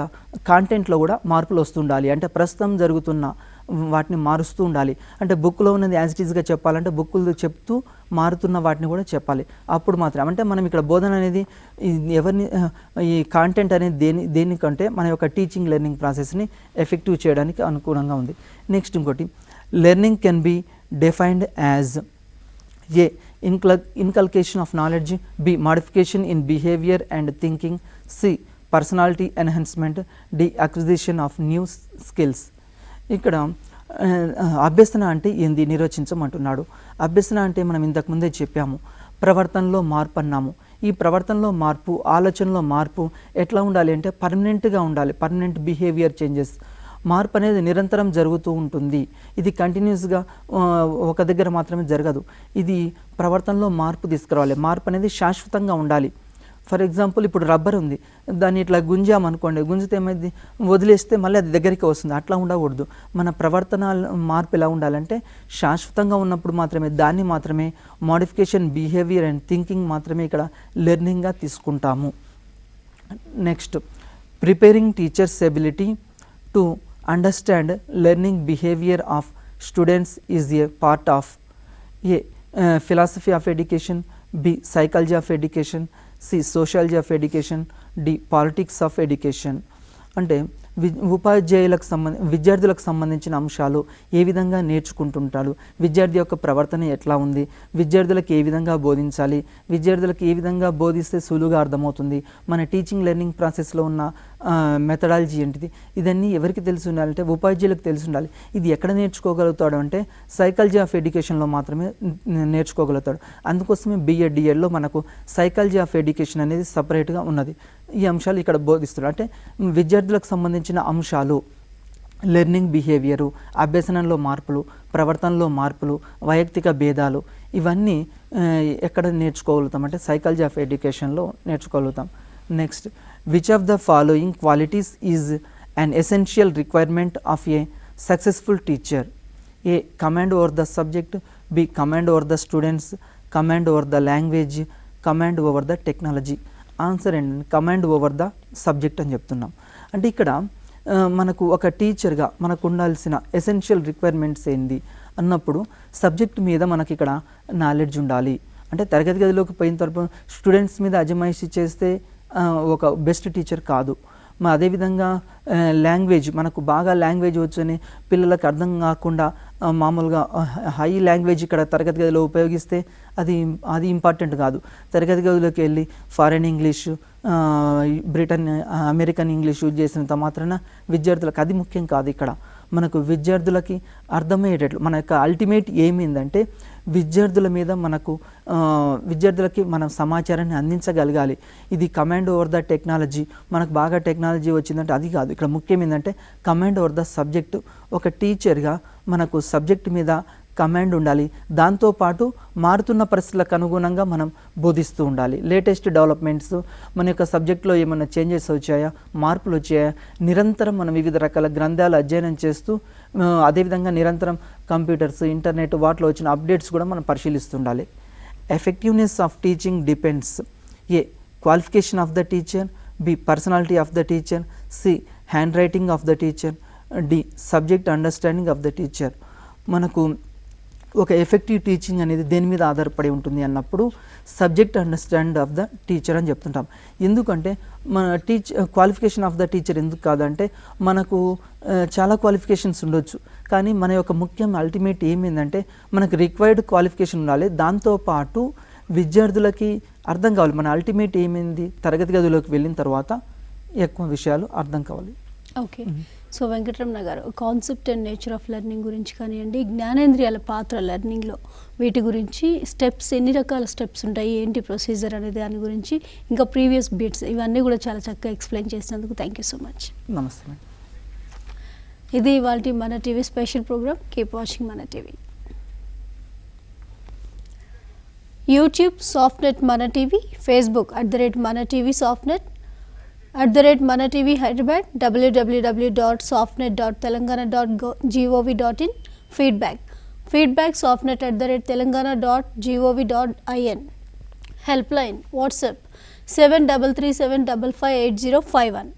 కాంటెంట్లో కూడా మార్పులు వస్తుండాలి. అంటే ప్రస్తుతం జరుగుతున్న వాటిని మారుస్తూ ఉండాలి. అంటే బుక్లో ఉన్నది యాజ్ ఇట్ ఈస్గా చెప్పాలంటే బుక్కులు చెప్తూ మారుతున్న వాటిని కూడా చెప్పాలి. అప్పుడు మాత్రం అంటే మనం ఇక్కడ బోధన అనేది ఎవరిని ఈ కాంటెంట్ అనేది దేనికంటే మన యొక్క టీచింగ్ లెర్నింగ్ ప్రాసెస్ని ఎఫెక్టివ్ చేయడానికి అనుకూలంగా ఉంది. నెక్స్ట్ ఇంకోటి learning can be defined as a inculcation of knowledge, B modification in behaviour and thinking, C personality enhancement, D acquisition of new skills. ఇక్కడ అభ్యసన అంటే ఏంది నిర్వచించమంటున్నాడు. అభ్యసన అంటే మనం ఇంతకుముందే చెప్పాము ప్రవర్తనలో మార్పు అన్నాము. ఈ ప్రవర్తనలో మార్పు ఆలోచనలో మార్పు ఎట్లా ఉండాలి అంటే పర్మనెంట్గా ఉండాలి. పర్మనెంట్ బిహేవియర్ చేంజెస్, మార్పు అనేది నిరంతరం జరుగుతూ ఉంటుంది. ఇది కంటిన్యూస్గా ఒక దగ్గర మాత్రమే జరగదు. ఇది ప్రవర్తనలో మార్పు తీసుకురావాలి. మార్పు అనేది శాశ్వతంగా ఉండాలి. ఫర్ ఎగ్జాంపుల్ ఇప్పుడు రబ్బర్ ఉంది, దాన్ని ఇట్లా గుంజామనుకోండి, గుంజితే ఏమైంది వదిలేస్తే మళ్ళీ అది దగ్గరికి వస్తుంది. అట్లా ఉండకూడదు. మన ప్రవర్తన మార్పు ఎలా ఉండాలంటే శాశ్వతంగా ఉన్నప్పుడు మాత్రమే దాన్ని మాత్రమే మోడిఫికేషన్ బిహేవియర్ అండ్ థింకింగ్ మాత్రమే ఇక్కడ లెర్నింగ్గా తీసుకుంటాము. Next preparing teachers ability to understand learning behaviour of students is a part of A philosophy of education, B psychology of education, C sociology of education, D politics of education. అంటే విద్యార్థులకు సంబంధించిన అంశాలు ఏ విధంగా నేర్చుకుంటుంటారు, విద్యార్థి యొక్క ప్రవర్తన ఎట్లా ఉంది, విద్యార్థులకు ఏ విధంగా బోధించాలి, విద్యార్థులకు ఏ విధంగా బోధిస్తే సులువుగా అర్థమవుతుంది, మన టీచింగ్ లెర్నింగ్ ప్రాసెస్లో ఉన్న మెథడాలజీ ఏంటిది, ఇదన్నీ ఎవరికి తెలిసి ఉండాలంటే ఉపాధ్యాయులకు తెలిసి ఉండాలి. ఇది ఎక్కడ నేర్చుకోగలుగుతాడు అంటే సైకాలజీ ఆఫ్ ఎడ్యుకేషన్లో మాత్రమే నేర్చుకోగలుగుతాడు. అందుకోసమే బిఎడ్ డిఎడ్లో మనకు సైకాలజీ ఆఫ్ ఎడ్యుకేషన్ అనేది సపరేట్గా ఉన్నది. ఈ అంశాలు ఇక్కడ బోధిస్తున్నాడు. అంటే విద్యార్థులకు సంబంధించిన అంశాలు లెర్నింగ్ బిహేవియరు, అభ్యసనంలో మార్పులు, ప్రవర్తనలో మార్పులు, వైయక్తిక భేదాలు ఇవన్నీ ఎక్కడ నేర్చుకోగలుగుతాం అంటే సైకాలజీ ఆఫ్ ఎడ్యుకేషన్లో నేర్చుకోగలుగుతాం. Next which of the following qualities is an essential requirement of a successful teacher? A command over the subject, B command over the students, command over the language, command over the technology. Answer ఏంటంటే command over the subject అని చెప్తున్నాం. అంటే ఇక్కడ మనకు ఒక టీచర్గా మనకు ఉండాల్సిన ఎసెన్షియల్ రిక్వైర్మెంట్స్ ఏంది అన్నప్పుడు సబ్జెక్ట్ మీద మనకి ఇక్కడ నాలెడ్జ్ ఉండాలి. అంటే తరగతి గదిలోకి పోయిన తర్వాత స్టూడెంట్స్ మీద అజమాయిషీ చేస్తే ఒక బెస్ట్ టీచర్ కాదు. అదేవిధంగా లాంగ్వేజ్, మనకు బాగా లాంగ్వేజ్ వచ్చని పిల్లలకు అర్థం కాకుండా మామూలుగా హై లాంగ్వేజ్ ఇక్కడ తరగతి గదిలో ఉపయోగిస్తే అది ఇంపార్టెంట్ కాదు. తరగతి గదిలోకి వెళ్ళి foreign English, Britain American English use చేసినంత మాత్రాన విద్యార్థులకు అది ముఖ్యం కాదు. ఇక్కడ మనకు విద్యార్థులకి అర్థమయ్యేటట్లు మన యొక్క అల్టిమేట్ ఏమిందంటే విద్యార్థులకి మనం సమాచారాన్ని అందించగలగాలి. ఇది కమాండ్ ఓవర్ ద టెక్నాలజీ, మనకు బాగా టెక్నాలజీ వచ్చిందంటే అది కాదు. ఇక్కడ ముఖ్యం ఏంటంటే కమాండ్ ఓవర్ ద సబ్జెక్టు. ఒక టీచర్గా మనకు సబ్జెక్ట్ మీద కమాండ్ ఉండాలి. దాంతోపాటు మారుతున్న పరిస్థితులకు అనుగుణంగా మనం బోధిస్తూ ఉండాలి. లేటెస్ట్ డెవలప్మెంట్స్, మన యొక్క సబ్జెక్ట్లో ఏమైనా చేంజెస్ వచ్చాయా, మార్పులు వచ్చాయా, నిరంతరం మనం వివిధ రకాల గ్రంథాలు అధ్యయనం చేస్తూ అదేవిధంగా నిరంతరం కంప్యూటర్స్, ఇంటర్నెట్ వాటిలో వచ్చిన అప్డేట్స్ కూడా మనం పరిశీలిస్తుండాలి. Effectiveness of teaching depends A qualification of the teacher, B personality of the teacher, C handwriting of the teacher, D subject understanding of the teacher. మనకు ఒక ఎఫెక్టివ్ టీచింగ్ అనేది దేని మీద ఆధారపడి ఉంటుంది అన్నప్పుడు subject understand of the teacher అని చెప్తుంటాం. ఎందుకంటే మన క్వాలిఫికేషన్ ఆఫ్ ద టీచర్ ఎందుకు కాదంటే మనకు చాలా క్వాలిఫికేషన్స్ ఉండొచ్చు, కానీ మన యొక్క ముఖ్యం అల్టిమేట్ ఏమైందంటే మనకు రిక్వైర్డ్ క్వాలిఫికేషన్ ఉండాలి. దాంతోపాటు విద్యార్థులకి అర్థం కావాలి మన అల్టిమేట్ ఏమైంది, తరగతి గదిలోకి వెళ్ళిన తర్వాత ఎక్కువ విషయాలు అర్థం కావాలి. ఓకే, సో వెంకటరమణ గారు concept and nature of learning గురించి కానివ్వండి, జ్ఞానేంద్రియాల పాత్ర లెర్నింగ్లో వీటి గురించి స్టెప్స్, ఎన్ని రకాల స్టెప్స్ ఉంటాయి, ఏంటి ప్రొసీజర్ అనే దాని గురించి, ఇంకా ప్రీవియస్ బిట్స్ ఇవన్నీ కూడా చాలా చక్కగా ఎక్స్ప్లెయిన్ చేసినందుకు థ్యాంక్ యూ సో మచ్. నమస్తే మేడం. ఇది ఇవాల్టి Mana TV special programme. Keep watching Mana TV. YouTube Softnet Mana TV, Facebook @Mana TV Softnet, @Mana TV Hyderabad, www.softnet.telangana.gov.in. feedback softnet @telangana.gov.in. helpline WhatsApp 7337558051.